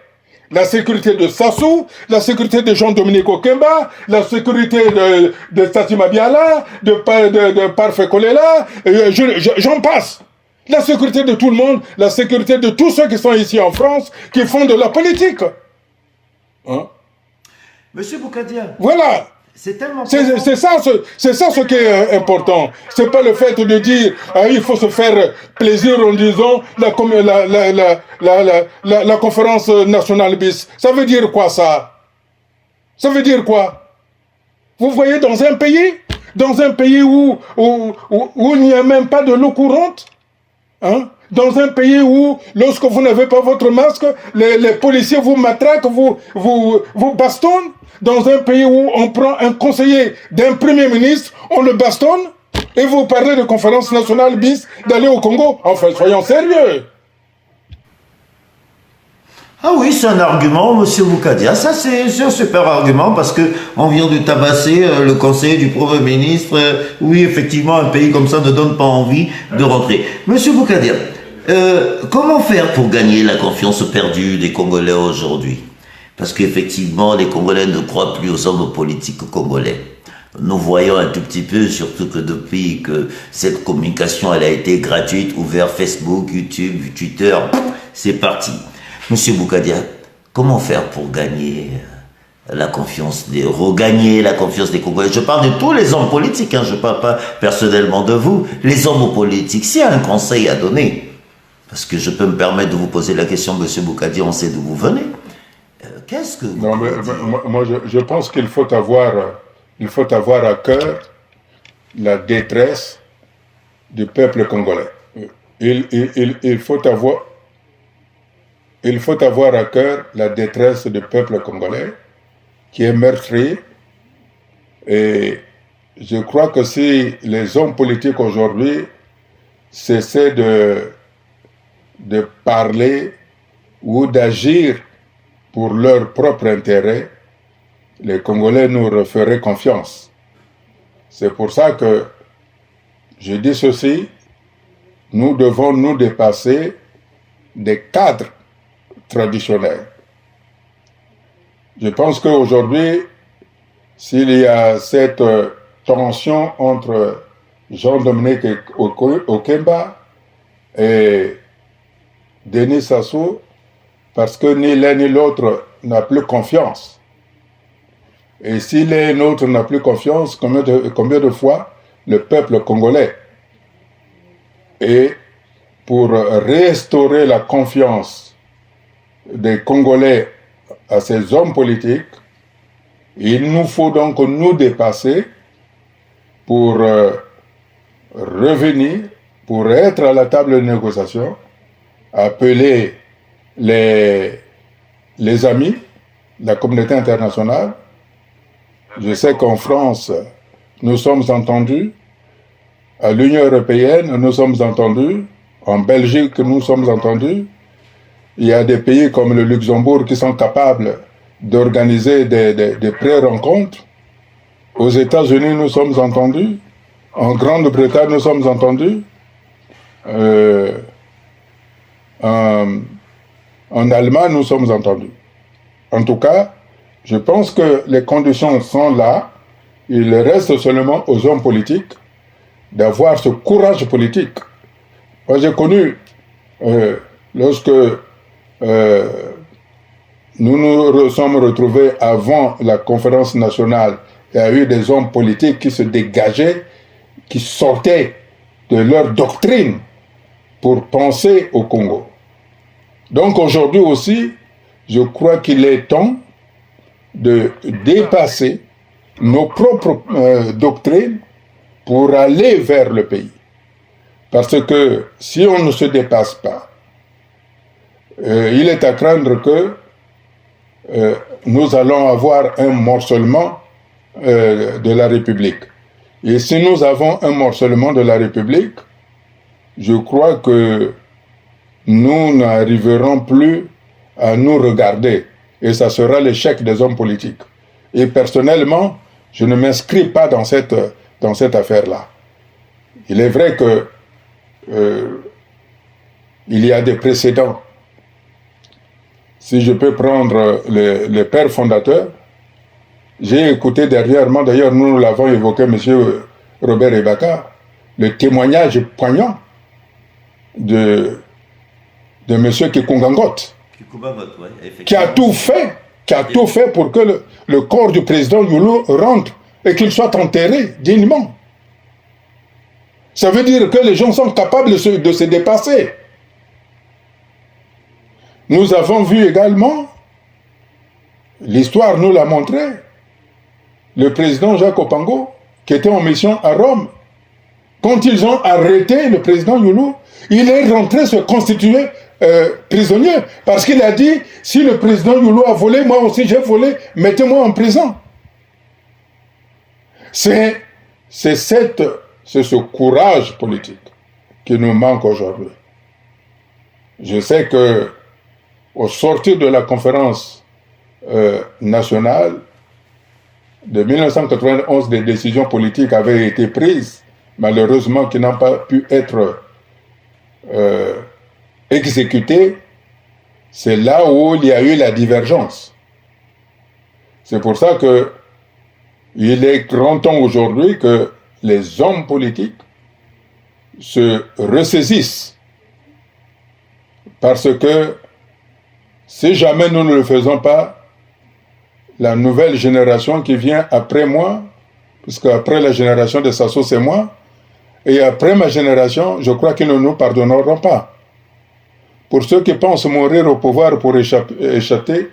La sécurité de Sassou, la sécurité de Jean-Dominique Okemba, la sécurité de Tati Mabiala, de Parfait Kolela, j'en passe. La sécurité de tout le monde, la sécurité de tous ceux qui sont ici en France, qui font de la politique. Hein? Monsieur Boukadia. Voilà. C'est tellement c'est ça ce qui est important. C'est pas le fait de dire il faut se faire plaisir en disant la conférence nationale bis. Ça veut dire quoi ça? Ça veut dire quoi? Vous voyez, dans un pays où il n'y a même pas de l'eau courante, hein? Dans un pays où, lorsque vous n'avez pas votre masque, les policiers vous matraquent, vous bastonnent. Dans un pays où on prend un conseiller d'un premier ministre, on le bastonne, et vous parlez de conférence nationale bis d'aller au Congo. Enfin, soyons sérieux. Ah oui, c'est un argument, monsieur Boukadia. Ça, c'est un super argument parce que on vient de tabasser le conseiller du Premier ministre. Oui, effectivement, un pays comme ça ne donne pas envie de rentrer. Monsieur Boukadia, comment faire pour gagner la confiance perdue des Congolais aujourd'hui? Parce qu'effectivement, les Congolais ne croient plus aux hommes politiques congolais. Nous voyons un tout petit peu, surtout que depuis que cette communication elle a été gratuite, ouvert Facebook, YouTube, Twitter, c'est parti. Monsieur Boukadia, comment faire pour gagner regagner la confiance des Congolais? Je parle de tous les hommes politiques, hein, je ne parle pas personnellement de vous. Les hommes politiques, s'il y a un conseil à donner, parce que je peux me permettre de vous poser la question, monsieur Boukadia, on sait d'où vous venez. Qu'est-ce que vous Non, mais moi, je pense qu'il faut avoir à cœur la détresse du peuple congolais. Il faut avoir à cœur la détresse du peuple congolais qui est meurtri. Et je crois que si les hommes politiques aujourd'hui cessaient de parler ou d'agir pour leur propre intérêt, les Congolais nous referaient confiance. C'est pour ça que je dis ceci, nous devons nous dépasser des cadres traditionnels. Je pense qu'aujourd'hui, s'il y a cette tension entre Jean-Dominique Okemba et Denis Sassou, parce que ni l'un ni l'autre n'a plus confiance. Et si l'un et l'autre n'a plus confiance, combien de fois le peuple congolais, et pour restaurer la confiance des Congolais à ces hommes politiques, il nous faut donc nous dépasser pour revenir, pour être à la table de négociation, appeler les amis, la communauté internationale. Je sais qu'en France, nous sommes entendus, à l'Union européenne, nous sommes entendus, en Belgique, nous sommes entendus. Il y a des pays comme le Luxembourg qui sont capables d'organiser des pré-rencontres. Aux États-Unis, nous sommes entendus. En Grande-Bretagne, nous sommes entendus. En Allemagne, nous sommes entendus. En tout cas, je pense que les conditions sont là. Il reste seulement aux hommes politiques d'avoir ce courage politique. Moi, j'ai connu, lorsque nous nous sommes retrouvés avant la conférence nationale, il y a eu des hommes politiques qui se dégageaient, qui sortaient de leur doctrine pour penser au Congo. Donc aujourd'hui aussi, je crois qu'il est temps de dépasser nos propres doctrines pour aller vers le pays. Parce que si on ne se dépasse pas, il est à craindre que nous allons avoir un morcellement de la République. Et si nous avons un morcellement de la République, je crois que nous n'arriverons plus à nous regarder. Et ça sera l'échec des hommes politiques. Et personnellement, je ne m'inscris pas dans cette affaire-là. Il est vrai que il y a des précédents. Si je peux prendre les pères fondateurs, j'ai écouté dernièrement, d'ailleurs nous l'avons évoqué, M. Robert Ebaka, le témoignage poignant de M. Kikungangot, qui a tout fait pour que le corps du président Youlou rentre et qu'il soit enterré dignement. Ça veut dire que les gens sont capables de se dépasser. Nous avons vu également, l'histoire nous l'a montré, le président Jacques Opango, qui était en mission à Rome. Quand ils ont arrêté le président Youlou, il est rentré se constituer prisonnier. Parce qu'il a dit, si le président Youlou a volé, moi aussi j'ai volé, mettez-moi en prison. C'est ce courage politique qui nous manque aujourd'hui. Je sais que au sortir de la conférence nationale de 1991, des décisions politiques avaient été prises, malheureusement qui n'ont pas pu être exécutées. C'est là où il y a eu la divergence. C'est pour ça que il est grand temps aujourd'hui que les hommes politiques se ressaisissent. Parce que si jamais nous ne le faisons pas, la nouvelle génération qui vient après moi, puisque après la génération de Sassou, c'est moi, et après ma génération, je crois qu'ils ne nous pardonneront pas. Pour ceux qui pensent mourir au pouvoir pour échapper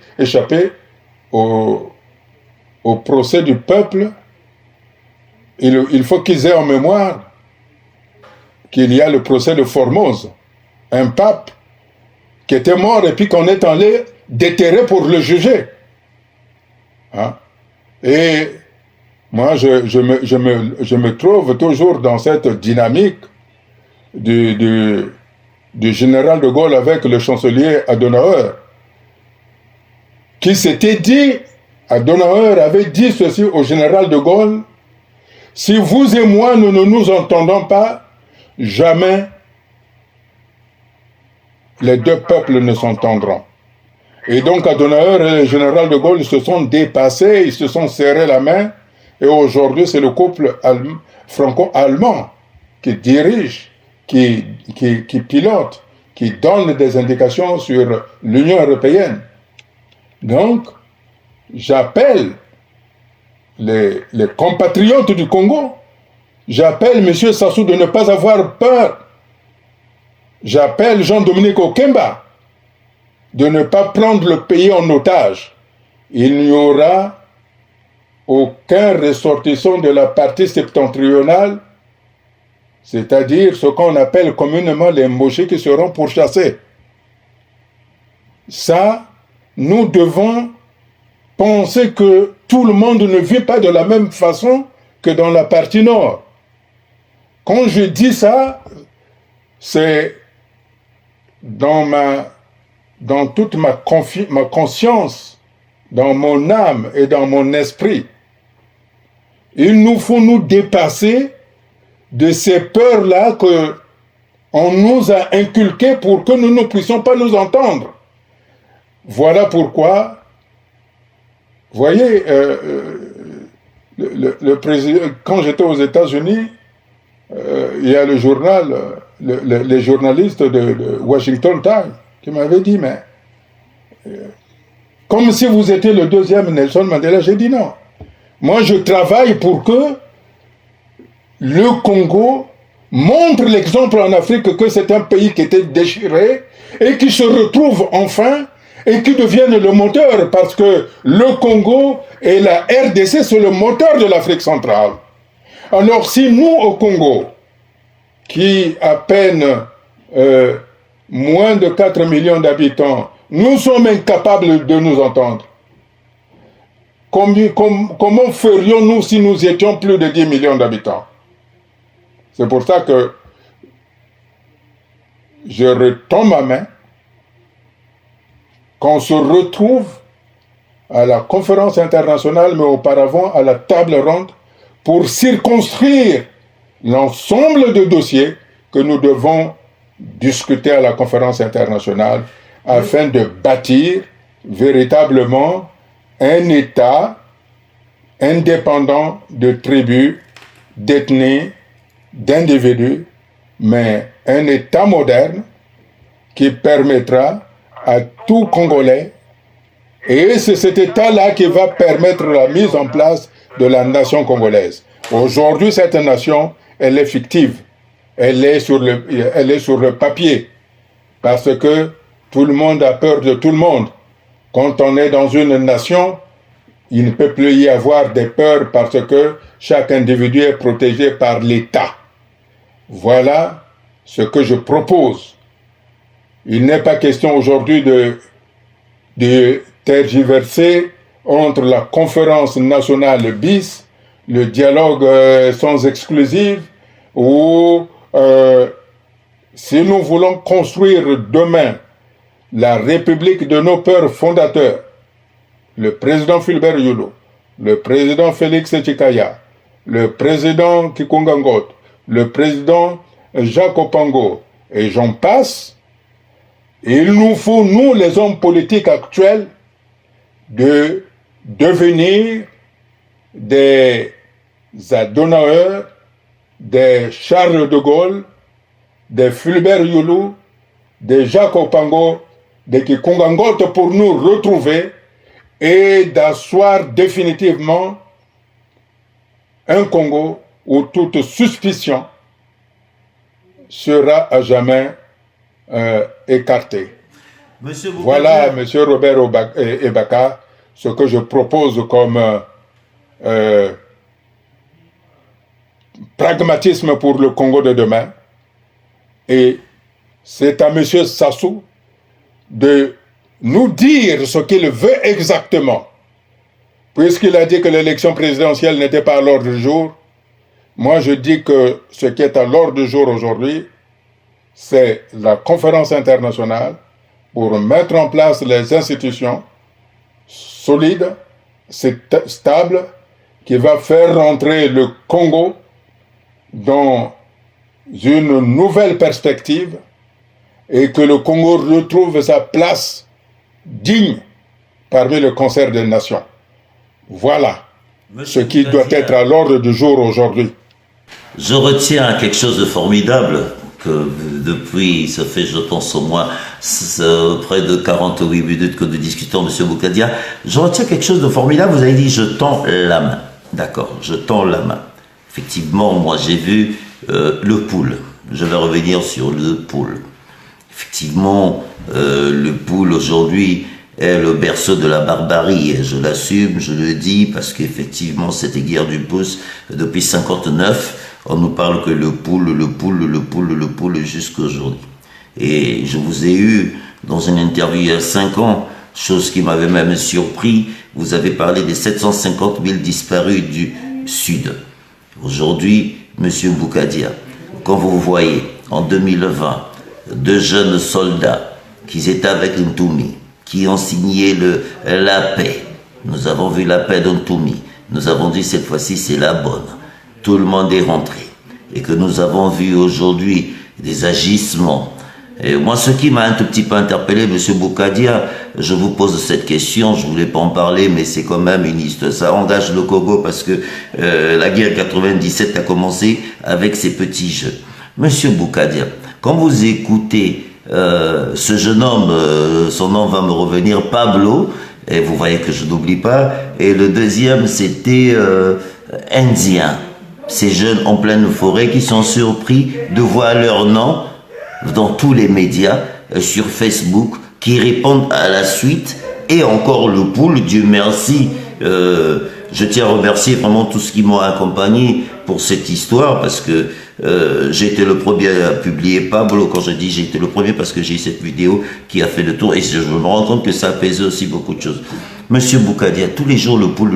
au procès du peuple, il faut qu'ils aient en mémoire qu'il y a le procès de Formose, un pape qui était mort et puis qu'on est allé déterrer pour le juger. Hein? Et moi, je me trouve toujours dans cette dynamique du général de Gaulle avec le chancelier Adenauer, qui s'était dit, Adenauer avait dit ceci au général de Gaulle: si vous et moi nous ne nous entendons pas, jamais les deux peuples ne s'entendront. Et donc Adenauer et le général de Gaulle se sont dépassés, ils se sont serrés la main, et aujourd'hui c'est le couple franco-allemand qui dirige, qui pilote, qui donne des indications sur l'Union européenne. Donc, j'appelle les compatriotes du Congo, j'appelle M. Sassou de ne pas avoir peur, j'appelle Jean-Dominique Okemba de ne pas prendre le pays en otage. Il n'y aura aucun ressortissant de la partie septentrionale, c'est-à-dire ce qu'on appelle communément les Mboché, qui seront pourchassés. Ça, nous devons penser que tout le monde ne vit pas de la même façon que dans la partie nord. Quand je dis ça, c'est dans toute ma conscience, dans mon âme et dans mon esprit. Il nous faut nous dépasser de ces peurs-là qu'on nous a inculquées pour que nous ne puissions pas nous entendre. Voilà pourquoi, voyez, le président, quand j'étais aux États-Unis, il y a le journal, les journalistes de Washington Times qui m'avaient dit, mais comme si vous étiez le deuxième Nelson Mandela. J'ai dit non. Moi, je travaille pour que le Congo montre l'exemple en Afrique que c'est un pays qui était déchiré et qui se retrouve enfin et qui devienne le moteur, parce que le Congo et la RDC, c'est le moteur de l'Afrique centrale. Alors si nous, au Congo, qui à peine moins de 4 millions d'habitants, nous sommes incapables de nous entendre, comment ferions-nous si nous étions plus de 10 millions d'habitants? C'est pour ça que je retends ma main, qu'on se retrouve à la conférence internationale, mais auparavant à la table ronde, pour circonscrire l'ensemble de dossiers que nous devons discuter à la conférence internationale afin de bâtir véritablement un État indépendant de tribus, d'ethnies, d'individus, mais un État moderne qui permettra à tout Congolais, et c'est cet État-là qui va permettre la mise en place de la nation congolaise. Aujourd'hui, cette nation, elle est fictive, elle est sur le papier, parce que tout le monde a peur de tout le monde. Quand on est dans une nation, il ne peut plus y avoir des peurs parce que chaque individu est protégé par l'État. Voilà ce que je propose. Il n'est pas question aujourd'hui de tergiverser entre la conférence nationale bis, le dialogue sans exclusive, ou si nous voulons construire demain la République de nos pères fondateurs, le président Fulbert Yulo, le président Félix Tshikaya, le président Kikunga Ngot, le président Jacques Opango, et j'en passe, il nous faut, nous les hommes politiques actuels, de devenir des Adenauer, des Charles de Gaulle, des Fulbert Yulo, des Jacques Opango, des Kikunga Ngot pour nous retrouver et d'asseoir définitivement un Congo où toute suspicion sera à jamais écartée. Voilà, M. Robert Ebaka, ce que je propose comme pragmatisme pour le Congo de demain. Et c'est à M. Sassou de nous dire ce qu'il veut exactement. Puisqu'il a dit que l'élection présidentielle n'était pas à l'ordre du jour, moi je dis que ce qui est à l'ordre du jour aujourd'hui, c'est la conférence internationale pour mettre en place les institutions solides, stables, qui va faire rentrer le Congo dans une nouvelle perspective et que le Congo retrouve sa place digne parmi le concert des nations. Voilà ce qui doit être à l'ordre du jour aujourd'hui. Je retiens quelque chose de formidable que depuis, ça fait je pense au moins près de 48 minutes que nous discutons, M. Boukadia. Je retiens quelque chose de formidable, vous avez dit je tends la main. D'accord, je tends la main. Effectivement, moi j'ai vu le pool. Je vais revenir sur le pool. Effectivement, le pool aujourd'hui est le berceau de la barbarie. Et je l'assume, je le dis, parce qu'effectivement, cette guerre du pouce, depuis 59, on nous parle que le pool, jusqu'à aujourd'hui. Et je vous ai eu dans une interview il y a 5 ans, chose qui m'avait même surpris, vous avez parlé des 750 000 disparus du Sud. Aujourd'hui, Monsieur Boukadia, quand vous voyez en 2020 deux jeunes soldats qui étaient avec Ntoumi, qui ont signé la paix, nous avons vu la paix d'Ntoumi, nous avons dit cette fois-ci c'est la bonne, tout le monde est rentré, et que nous avons vu aujourd'hui des agissements. Et moi, ce qui m'a un tout petit peu interpellé, Monsieur Boukadia, je vous pose cette question, je voulais pas en parler, mais c'est quand même une histoire. Ça engage le Congo parce que la guerre 97 a commencé avec ces petits jeux. Monsieur Boukadia, quand vous écoutez ce jeune homme, son nom va me revenir, Pablo, et vous voyez que je n'oublie pas, et le deuxième c'était Indien. Ces jeunes en pleine forêt qui sont surpris de voir leur nom dans tous les médias, sur Facebook, qui répondent à la suite, et encore le pool, Dieu merci, je tiens à remercier vraiment tous ceux qui m'ont accompagné pour cette histoire, parce que j'ai été le premier à publier Pablo, quand je dis j'ai été le premier, parce que j'ai cette vidéo qui a fait le tour, et je me rends compte que ça a pesé aussi beaucoup de choses. Monsieur Boukadia, tous les jours le pool,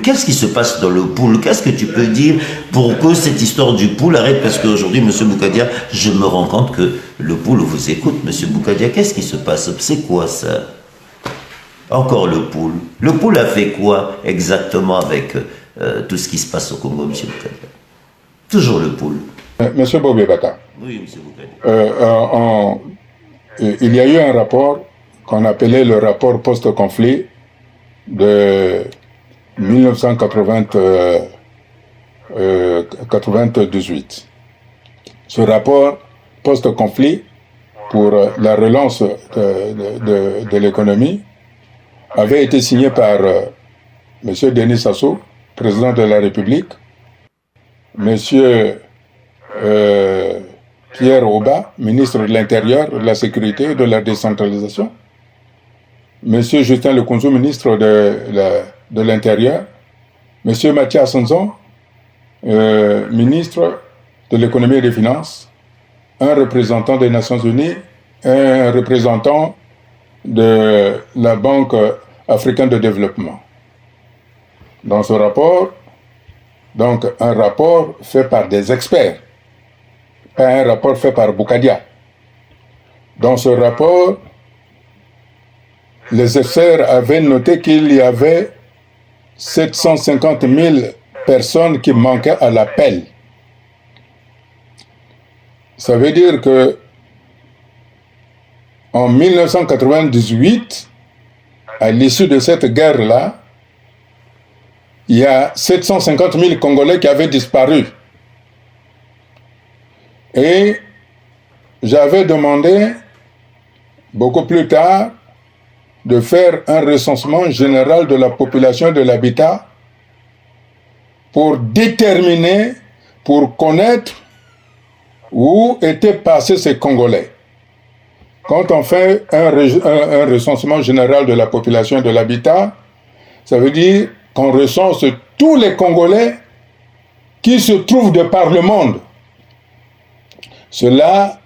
qu'est-ce qui se passe dans le pool? Qu'est-ce que tu peux dire pour que cette histoire du pool arrête? Parce qu'aujourd'hui, Monsieur Boukadia, je me rends compte que le pool vous écoute. Monsieur Boukadia, qu'est-ce qui se passe? C'est quoi ça? Encore le pool. Le pool a fait quoi exactement avec tout ce qui se passe au Congo, Monsieur Boukadia? Toujours le pool. Monsieur Bobebaka. Oui, Monsieur Boukadia. Il y a eu un rapport qu'on appelait le rapport post-conflit de 1998. Ce rapport post-conflit pour la relance de l'économie avait été signé par M. Denis Sassou, président de la République, M. Pierre Oba, ministre de l'Intérieur, de la Sécurité et de la Décentralisation, M. Justin Lekunzu, ministre de de l'Intérieur, M. Mathias Sonson, ministre de l'Économie et des Finances, un représentant des Nations Unies, un représentant de la Banque africaine de développement. Dans ce rapport, donc un rapport fait par des experts, pas un rapport fait par Boukadia. Dans ce rapport, les experts avaient noté qu'il y avait 750 000 personnes qui manquaient à l'appel. Ça veut dire que en 1998, à l'issue de cette guerre-là, il y a 750 000 Congolais qui avaient disparu. Et j'avais demandé, beaucoup plus tard, de faire un recensement général de la population et de l'habitat pour déterminer, pour connaître où étaient passés ces Congolais. Quand on fait un recensement général de la population et de l'habitat, ça veut dire qu'on recense tous les Congolais qui se trouvent de par le monde. Cela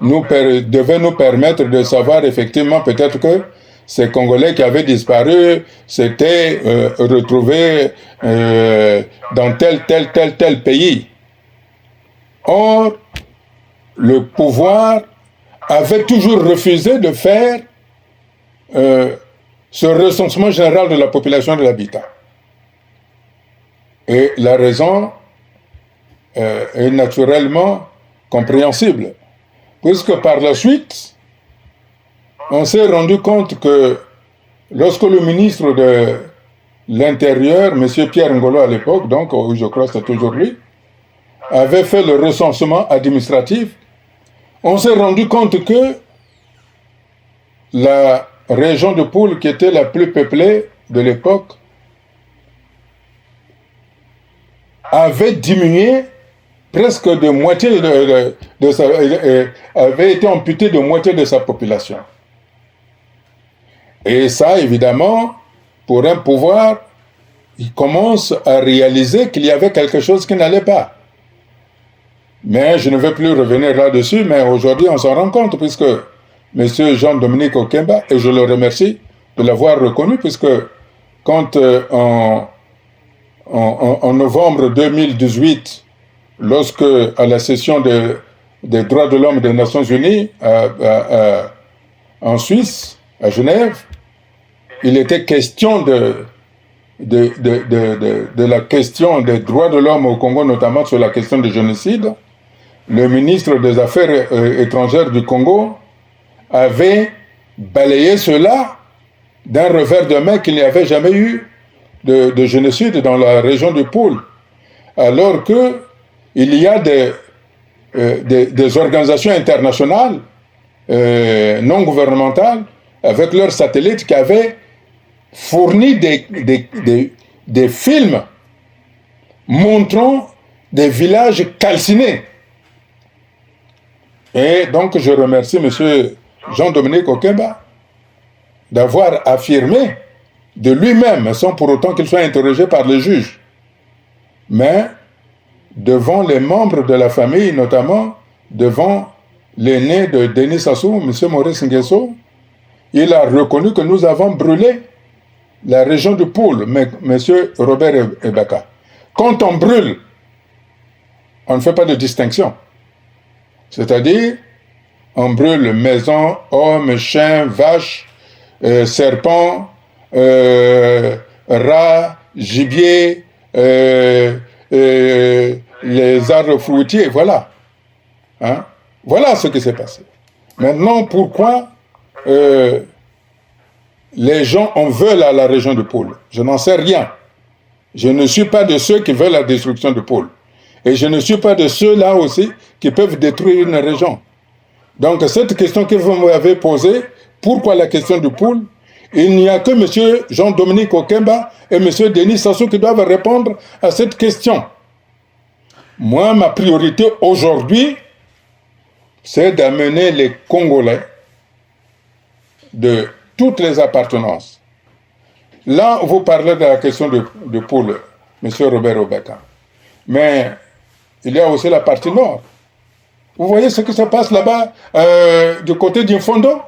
devait nous permettre de savoir effectivement peut-être que ces Congolais qui avaient disparu s'étaient retrouvés dans tel pays. Or, le pouvoir avait toujours refusé de faire ce recensement général de la population et de l'habitat. Et la raison est naturellement compréhensible, puisque par la suite, on s'est rendu compte que lorsque le ministre de l'Intérieur, M. Pierre Ngolo à l'époque, donc je crois que c'est toujours lui, avait fait le recensement administratif, on s'est rendu compte que la région de Poul, qui était la plus peuplée de l'époque, avait diminué presque de moitié avait été amputée de moitié de sa population. Et ça, évidemment, pour un pouvoir, il commence à réaliser qu'il y avait quelque chose qui n'allait pas. Mais je ne vais plus revenir là-dessus, mais aujourd'hui, on s'en rend compte, puisque M. Jean-Dominique Okemba, et je le remercie de l'avoir reconnu, puisque quand en novembre 2018, lorsque à la session des droits de l'homme des Nations Unies en Suisse, à Genève, il était question de la question des droits de l'homme au Congo, notamment sur la question du génocide. Le ministre des Affaires étrangères du Congo avait balayé cela d'un revers de main qu'il n'y avait jamais eu de génocide dans la région du Poul, alors que il y a des organisations internationales non gouvernementales avec leurs satellites qui avaient fourni des films montrant des villages calcinés. Et donc je remercie M. Jean-Dominique Okemba d'avoir affirmé de lui-même, sans pour autant qu'il soit interrogé par les juges, mais devant les membres de la famille, notamment devant l'aîné de Denis Sassou, M. Maurice Nguesso, il a reconnu que nous avons brûlé la région du Poul, M. Robert Ebaka. Quand on brûle, on ne fait pas de distinction. C'est-à-dire, on brûle maisons, hommes, chiens, vaches, serpents, rats, gibier, les arbres fruitiers, voilà. Hein? Voilà ce qui s'est passé. Maintenant, pourquoi les gens en veulent à la région de Poul? Je n'en sais rien. Je ne suis pas de ceux qui veulent la destruction de Poul. Et je ne suis pas de ceux-là aussi qui peuvent détruire une région. Donc cette question que vous m'avez posée, pourquoi la question du Poul? Il n'y a que M. Jean-Dominique Okemba et M. Denis Sassou qui doivent répondre à cette question. Moi, ma priorité aujourd'hui, c'est d'amener les Congolais de toutes les appartenances, Là, vous parlez de la question de Pôle, M. Robert Obeka. Mais il y a aussi la partie nord. Vous voyez ce qui se passe là-bas du côté d'Infondo?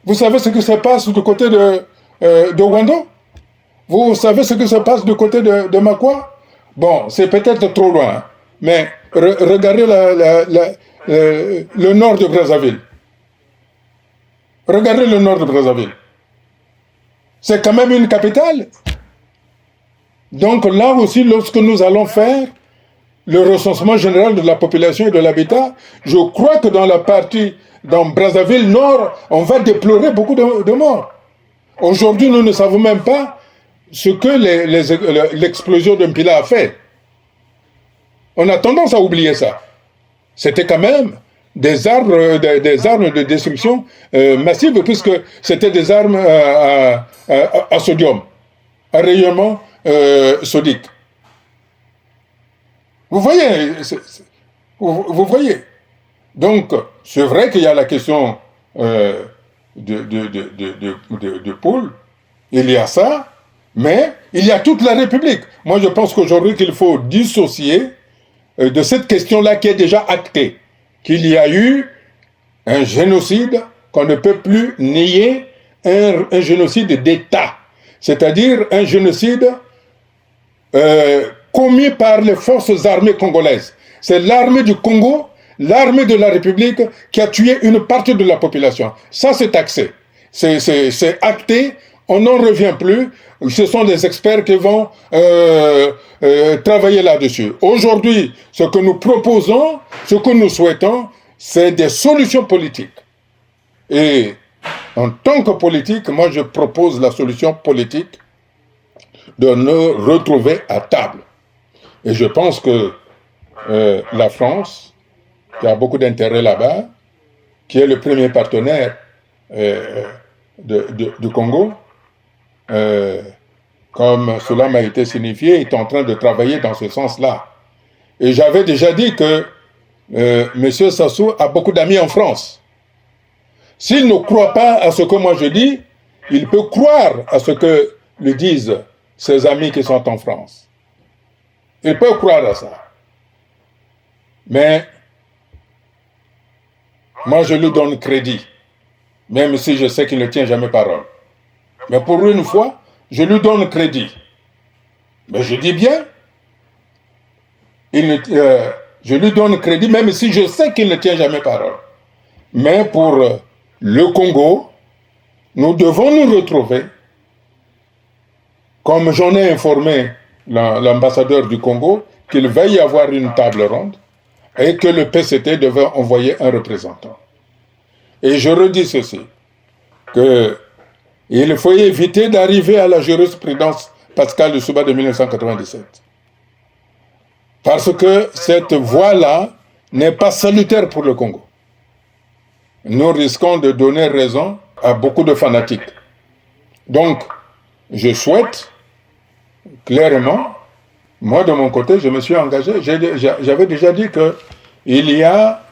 Vous savez ce qui se passe du côté de Wando? Vous savez ce qui se passe du côté de Makwa? Bon, c'est peut-être trop loin, mais regardez le nord de Brazzaville. Regardez le nord de Brazzaville. C'est quand même une capitale. Donc là aussi, lorsque nous allons faire le recensement général de la population et de l'habitat, je crois que dans Brazzaville Nord, on va déplorer beaucoup de morts. Aujourd'hui, nous ne savons même pas ce que l'explosion de Mpila a fait. On a tendance à oublier ça. C'était quand même des armes de destruction massive, puisque c'était des armes à sodium, à rayonnement sodique. Vous voyez, vous voyez. Donc, c'est vrai qu'il y a la question de Pôle, il y a ça, mais il y a toute la République. Moi, je pense qu'aujourd'hui, qu'il faut dissocier de cette question-là qui est déjà actée, qu'il y a eu un génocide qu'on ne peut plus nier, un génocide d'État, c'est-à-dire un génocide commis par les forces armées congolaises. C'est l'armée du Congo, l'armée de la République qui a tué une partie de la population. Ça, c'est acté. C'est acté, on n'en revient plus. Ce sont des experts qui vont travailler là-dessus. Aujourd'hui, ce que nous proposons, ce que nous souhaitons, c'est des solutions politiques. Et en tant que politique, moi je propose la solution politique de nous retrouver à table. Et je pense que la France, qui a beaucoup d'intérêt là-bas, qui est le premier partenaire du Congo, comme cela m'a été signifié, est en train de travailler dans ce sens-là. Et j'avais déjà dit que M. Sassou a beaucoup d'amis en France. S'il ne croit pas à ce que moi je dis, il peut croire à ce que lui disent ses amis qui sont en France. Il peut croire à ça. Mais moi je lui donne crédit, même si je sais qu'il ne tient jamais parole. Mais pour une fois, je lui donne crédit. Mais je dis bien, je lui donne crédit, même si je sais qu'il ne tient jamais parole. Mais pour le Congo, nous devons nous retrouver, comme j'en ai informé l'ambassadeur du Congo, qu'il va y avoir une table ronde et que le PCT devait envoyer un représentant. Et je redis ceci, qu'il faut éviter d'arriver à la jurisprudence Pascal Lissouba de 1997. Parce que cette voie-là n'est pas salutaire pour le Congo. Nous risquons de donner raison à beaucoup de fanatiques. Donc, je souhaite, clairement, moi de mon côté, je me suis engagé, j'avais déjà dit qu'il y a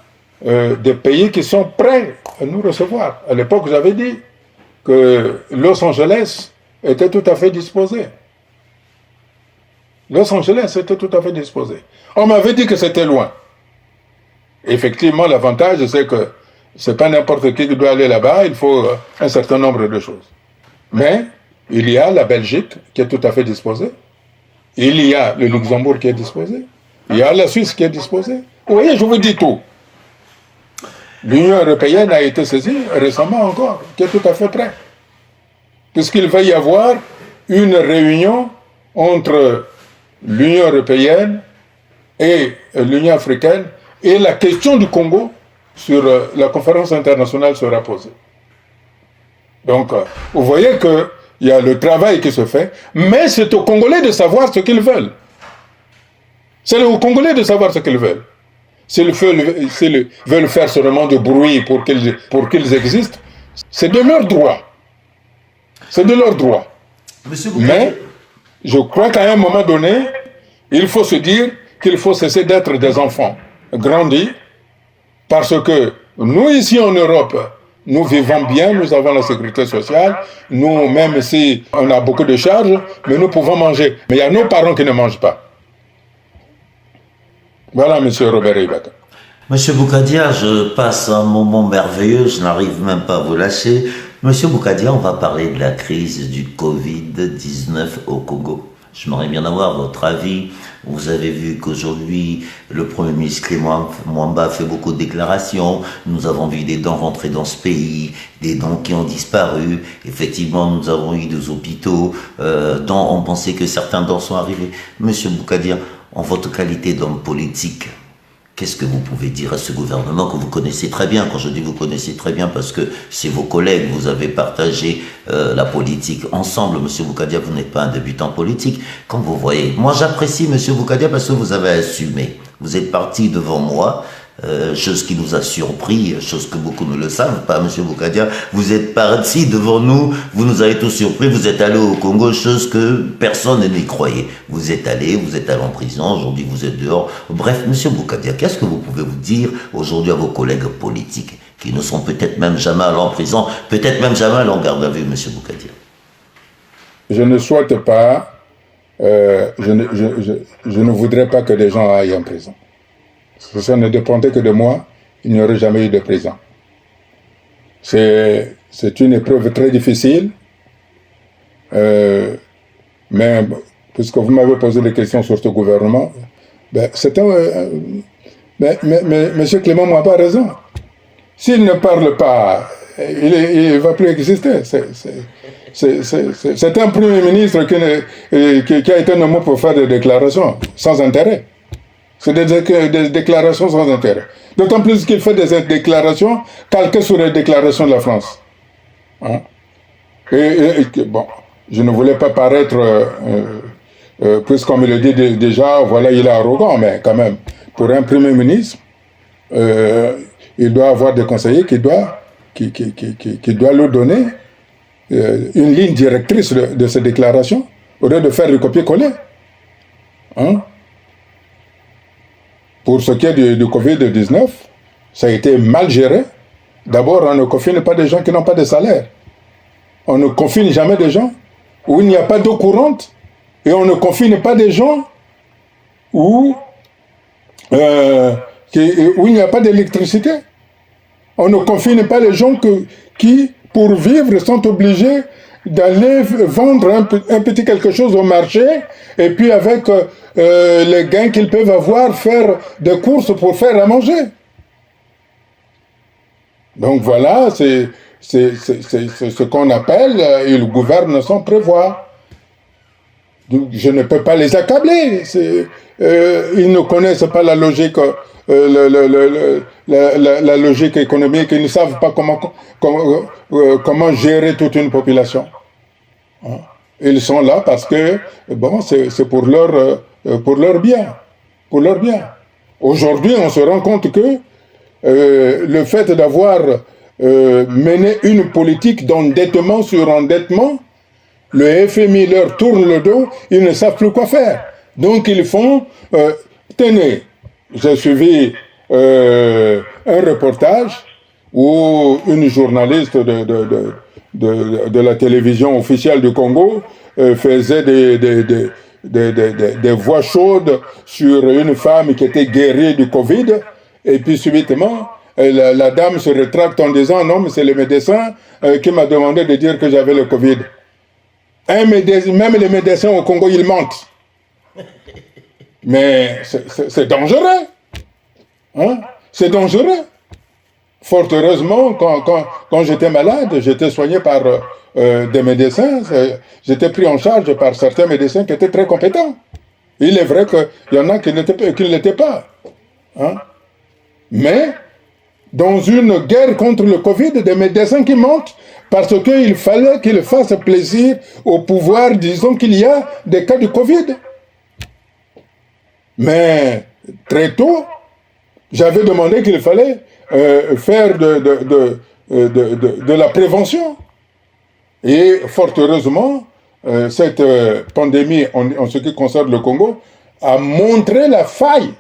des pays qui sont prêts à nous recevoir. À l'époque, j'avais dit que Los Angeles était tout à fait disposé. Los Angeles était tout à fait disposé. On m'avait dit que c'était loin. Effectivement, l'avantage, c'est que c'est pas n'importe qui doit aller là-bas, il faut un certain nombre de choses. Mais il y a la Belgique qui est tout à fait disposée. Il y a le Luxembourg qui est disposé. Il y a la Suisse qui est disposée. Vous voyez, je vous dis tout. L'Union européenne a été saisie récemment encore, qui est tout à fait prête. Puisqu'il va y avoir une réunion entre l'Union européenne et l'Union africaine, et la question du Congo sur la conférence internationale sera posée. Donc, vous voyez qu'il y a le travail qui se fait, mais c'est aux Congolais de savoir ce qu'ils veulent. C'est aux Congolais de savoir ce qu'ils veulent. S'ils veulent faire seulement du bruit pour qu'ils existent, c'est de leur droit. C'est de leur droit. Mais je crois qu'à un moment donné, il faut se dire qu'il faut cesser d'être des enfants grandis, parce que nous, ici en Europe, Nous vivons bien, nous avons la sécurité sociale, nous, même si on a beaucoup de charges, mais nous pouvons manger. Mais il y a nos parents qui ne mangent pas. Voilà, M. Robert Ibaka. Monsieur Boukadia, je passe un moment merveilleux, je n'arrive même pas à vous lâcher. Monsieur Boukadia, on va parler de la crise du Covid-19 au Congo. J'aimerais bien avoir votre avis. Vous avez vu qu'aujourd'hui, le Premier ministre Clément Mwamba fait beaucoup de déclarations. Nous avons vu des dents rentrer dans ce pays, des dents qui ont disparu. Effectivement, nous avons eu des hôpitaux dont on pensait que certains dents sont arrivés. Monsieur Boukadia, en votre qualité d'homme politique, qu'est-ce que vous pouvez dire à ce gouvernement que vous connaissez très bien? Quand je dis vous connaissez très bien, parce que c'est vos collègues, vous avez partagé la politique ensemble. Monsieur Boukadia, vous n'êtes pas un débutant politique. Quand vous voyez, moi j'apprécie Monsieur Boukadia parce que vous avez assumé. Vous êtes parti devant moi, chose qui nous a surpris, chose que beaucoup ne le savent pas, Monsieur Boukadia. Vous êtes parti devant nous, vous nous avez tous surpris, vous êtes allé au Congo, chose que personne n'y croyait. Vous êtes allé en prison, aujourd'hui vous êtes dehors. Bref, Monsieur Boukadia, qu'est-ce que vous pouvez vous dire aujourd'hui à vos collègues politiques qui ne sont peut-être même jamais allés en prison, peut-être même jamais allés en garde à vue, Monsieur Boukadia? Je ne souhaite pas, je ne voudrais pas que des gens aillent en prison. Si ça ne dépendait que de moi, il n'y aurait jamais eu de prison. C'est une épreuve très difficile, mais puisque vous m'avez posé des questions sur ce gouvernement, M. Clément Mwamba a raison. S'il ne parle pas, il ne va plus exister. C'est un Premier ministre qui a été nommé pour faire des déclarations sans intérêt. C'est des déclarations sans intérêt. D'autant plus qu'il fait des déclarations calquées sur les déclarations de la France. Hein? Bon, je ne voulais pas paraître, puisqu'on me le dit déjà, voilà, il est arrogant, mais quand même, pour un Premier ministre, il doit avoir des conseillers qui doivent lui donner une ligne directrice de ces déclarations, au lieu de faire du copier-coller. Hein? Pour ce qui est du Covid-19, ça a été mal géré. D'abord, on ne confine pas des gens qui n'ont pas de salaire. On ne confine jamais des gens où il n'y a pas d'eau courante. Et on ne confine pas des gens où il n'y a pas d'électricité. On ne confine pas les gens qui, pour vivre, sont obligés d'aller vendre un petit quelque chose au marché et puis avec les gains qu'ils peuvent avoir, faire des courses pour faire à manger. Donc voilà, c'est ce qu'on appelle, ils gouvernent sans prévoir. Donc, je ne peux pas les accabler. Ils ne connaissent pas la logique, la logique économique. Ils ne savent pas comment gérer toute une population. Hein? Ils sont là parce que bon, c'est pour leur bien, pour leur bien. Aujourd'hui, on se rend compte que le fait d'avoir mené une politique d'endettement sur endettement, le FMI leur tourne le dos, ils ne savent plus quoi faire. Donc ils font... tenez, j'ai suivi un reportage où une journaliste de la télévision officielle du Congo faisait des voix chaudes sur une femme qui était guérie du Covid, et puis subitement, la dame se rétracte en disant « Non, mais c'est le médecin qui m'a demandé de dire que j'avais le Covid ». Même les médecins au Congo, ils mentent. Mais c'est dangereux. Hein? C'est dangereux. Fort heureusement, quand j'étais malade, j'étais soigné par des médecins. J'étais pris en charge par certains médecins qui étaient très compétents. Il est vrai qu'il y en a qui ne l'étaient pas. Hein? Mais, dans une guerre contre le Covid, des médecins qui mentent parce qu'il fallait qu'ils fassent plaisir au pouvoir, disons qu'il y a des cas de Covid. Mais, très tôt, j'avais demandé qu'il fallait faire de la prévention. Et fort heureusement, cette pandémie, en ce qui concerne le Congo, a montré la faille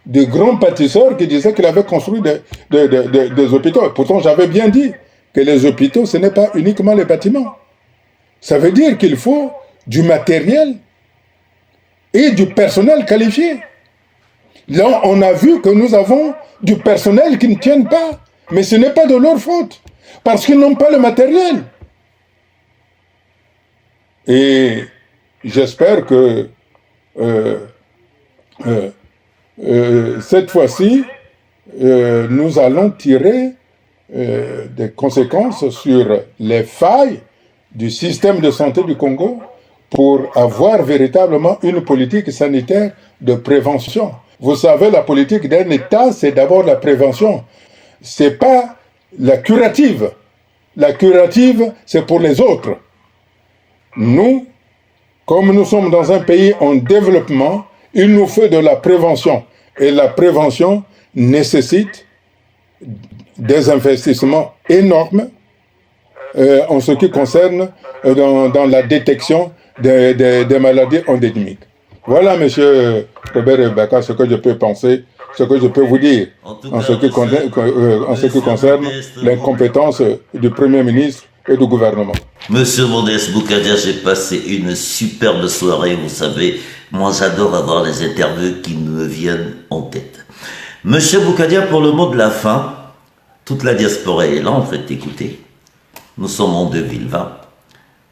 de grands bâtisseurs qui disaient qu'il avait construit des hôpitaux. Pourtant, j'avais bien dit que les hôpitaux, ce n'est pas uniquement les bâtiments. Ça veut dire qu'il faut du matériel et du personnel qualifié. Là, on a vu que nous avons du personnel qui ne tiennent pas. Mais ce n'est pas de leur faute, parce qu'ils n'ont pas le matériel. Et j'espère que cette fois-ci, nous allons tirer des conséquences sur les failles du système de santé du Congo pour avoir véritablement une politique sanitaire de prévention. Vous savez, la politique d'un État, c'est d'abord la prévention. C'est pas la curative. La curative, c'est pour les autres. Nous, comme nous sommes dans un pays en développement, il nous faut de la prévention. Et la prévention nécessite des investissements énormes en ce qui concerne dans la détection des maladies endémiques. Voilà, monsieur Robert Baka, ce que je peux penser, ce que je peux vous dire en ce qui concerne les compétences du Premier ministre et du gouvernement. Monsieur Modeste Boukadia, j'ai passé une superbe soirée, vous savez. Moi, j'adore avoir les interviews qui me viennent en tête. Monsieur Boukadia, pour le mot de la fin, toute la diaspora est là en train d'écouter. Nous sommes en 2020.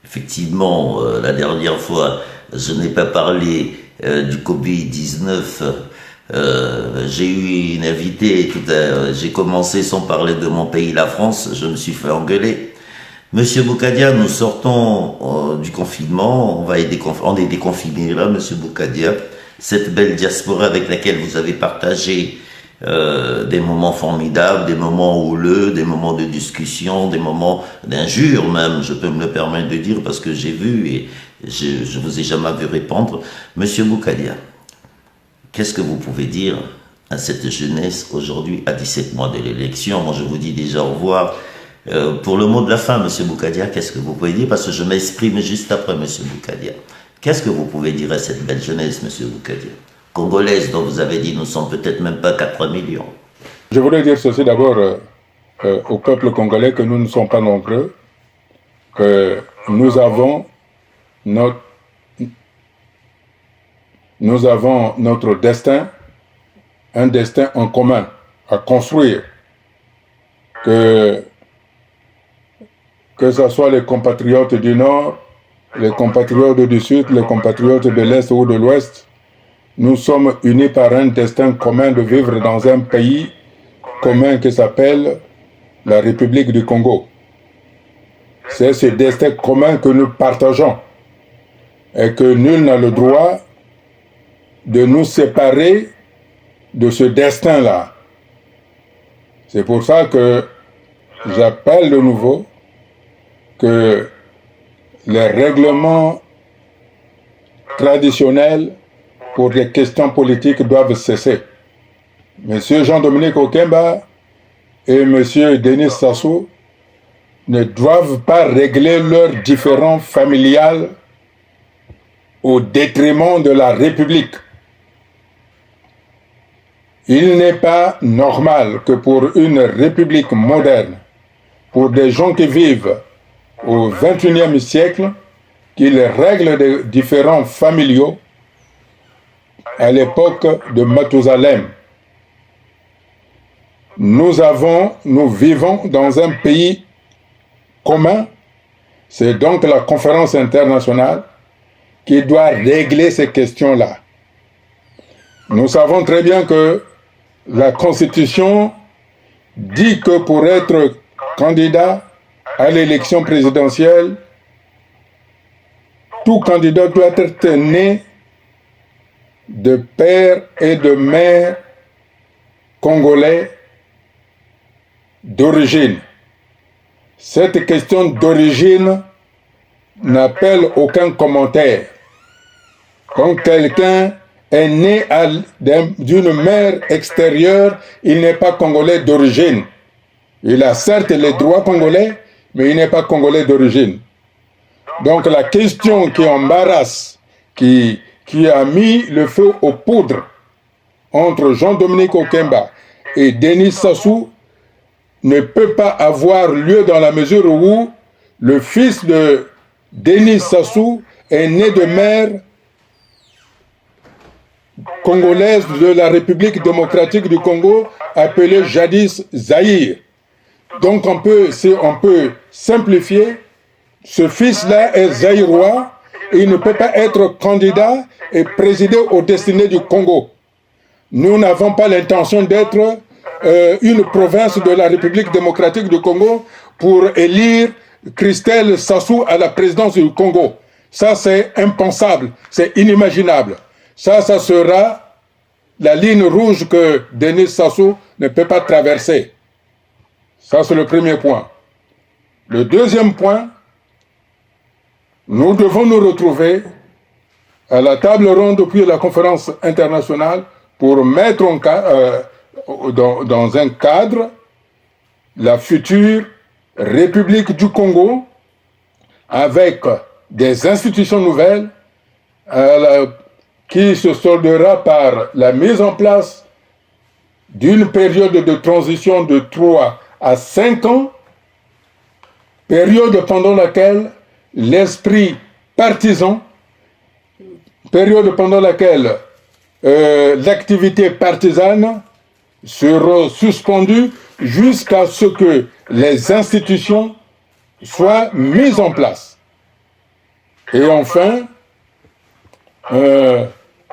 Effectivement, la dernière fois, je n'ai pas parlé du Covid-19. J'ai eu une invitée, j'ai commencé sans parler de mon pays, la France, je me suis fait engueuler. Monsieur Boukadia, nous sortons du confinement, on est déconfinés là, monsieur Boukadia. Cette belle diaspora avec laquelle vous avez partagé des moments formidables, des moments houleux, des moments de discussion, des moments d'injures même, je peux me le permettre de dire parce que j'ai vu et je vous ai jamais vu répondre. Monsieur Boukadia, qu'est-ce que vous pouvez dire à cette jeunesse aujourd'hui, à 17 mois de l'élection? Moi je vous dis déjà au revoir. Pour le mot de la fin, monsieur Boukadia, qu'est-ce que vous pouvez dire? Parce que je m'exprime juste après monsieur Boukadia. Qu'est-ce que vous pouvez dire à cette belle jeunesse, monsieur Boukadia? Congolaise, dont vous avez dit, nous sommes peut-être même pas 4 millions. Je voudrais dire ceci d'abord au peuple congolais, que nous ne sommes pas nombreux, que nous avons notre destin, un destin en commun à construire, que ce soit les compatriotes du Nord, les compatriotes du Sud, les compatriotes de l'Est ou de l'Ouest, nous sommes unis par un destin commun de vivre dans un pays commun qui s'appelle la République du Congo. C'est ce destin commun que nous partageons et que nul n'a le droit de nous séparer de ce destin-là. C'est pour ça que j'appelle de nouveau que les règlements traditionnels pour des questions politiques doivent cesser. Monsieur Jean-Dominique Okemba et monsieur Denis Sassou ne doivent pas régler leurs différends familiales au détriment de la République. Il n'est pas normal que pour une République moderne, pour des gens qui vivent au XXIe siècle, qu'ils règlent des différends familiaux à l'époque de Mathusalem. Nous vivons dans un pays commun, c'est donc la conférence internationale qui doit régler ces questions-là. Nous savons très bien que la Constitution dit que pour être candidat à l'élection présidentielle, tout candidat doit être né de père et de mère congolais d'origine. Cette question d'origine n'appelle aucun commentaire. Quand quelqu'un est né d'une mère extérieure, il n'est pas congolais d'origine. Il a certes les droits congolais, mais il n'est pas congolais d'origine. Donc la question qui embarrasse, qui a mis le feu aux poudres entre Jean-Dominique Okemba et Denis Sassou ne peut pas avoir lieu dans la mesure où le fils de Denis Sassou est né de mère congolaise de la République démocratique du Congo, appelée jadis Zaïre. Donc on peut simplifier, ce fils-là est zaïrois et il ne peut pas être candidat et présider aux destinées du Congo. Nous n'avons pas l'intention d'être une province de la République démocratique du Congo pour élire Christelle Sassou à la présidence du Congo. Ça, c'est impensable, c'est inimaginable. Ça sera la ligne rouge que Denis Sassou ne peut pas traverser. Ça, c'est le premier point. Le deuxième point, nous devons nous retrouver à la table ronde depuis la conférence internationale pour mettre dans un cadre la future République du Congo avec des institutions nouvelles qui se soldera par la mise en place d'une période de transition de 3 à 5 ans, période pendant laquelle l'esprit partisan, période pendant laquelle l'activité partisane sera suspendue jusqu'à ce que les institutions soient mises en place. Et enfin,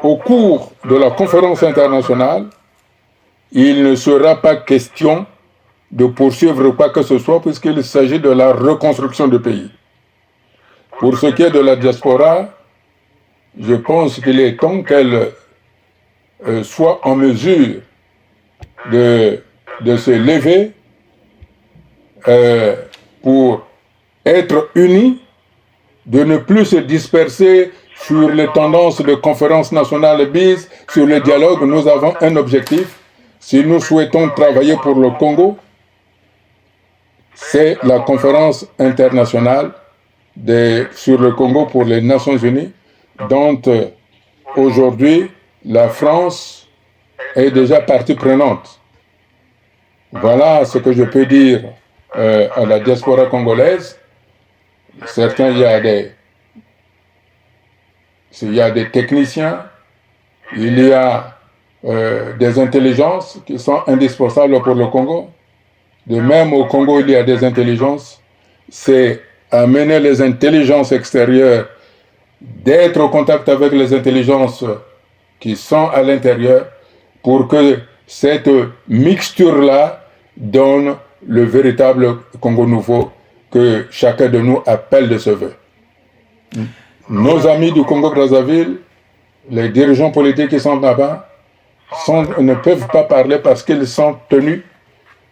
au cours de la conférence internationale, il ne sera pas question de poursuivre quoi que ce soit puisqu'il s'agit de la reconstruction du pays. Pour ce qui est de la diaspora, je pense qu'il est temps qu'elle soit en mesure de se lever pour être unie, de ne plus se disperser sur les tendances de conférence nationale BIS, sur le dialogue. Nous avons un objectif. Si nous souhaitons travailler pour le Congo, c'est la conférence internationale sur le Congo pour les Nations Unies, dont aujourd'hui la France est déjà partie prenante. Voilà ce que je peux dire à la diaspora congolaise. Certains, il y a des techniciens, il y a des intelligences qui sont indispensables pour le Congo. De même, au Congo, il y a des intelligences. C'est amener les intelligences extérieures, d'être au contact avec les intelligences qui sont à l'intérieur pour que cette mixture-là donne le véritable Congo nouveau que chacun de nous appelle de ses vœux. Nos amis du Congo-Brazzaville, les dirigeants politiques qui sont là-bas, ne peuvent pas parler parce qu'ils sont tenus,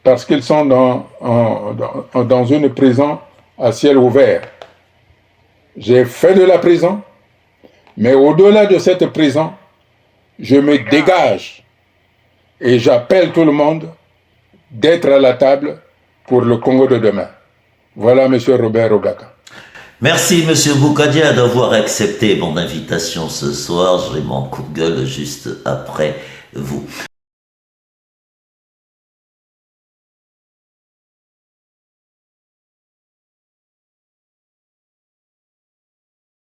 parce qu'ils sont dans une prison à ciel ouvert. J'ai fait de la prison, mais au-delà de cette prison, je me dégage et j'appelle tout le monde d'être à la table pour le Congo de demain. Voilà, M. Robert Rogaka. Merci, M. Boukadia, d'avoir accepté mon invitation ce soir. J'ai mon coup de gueule juste après vous.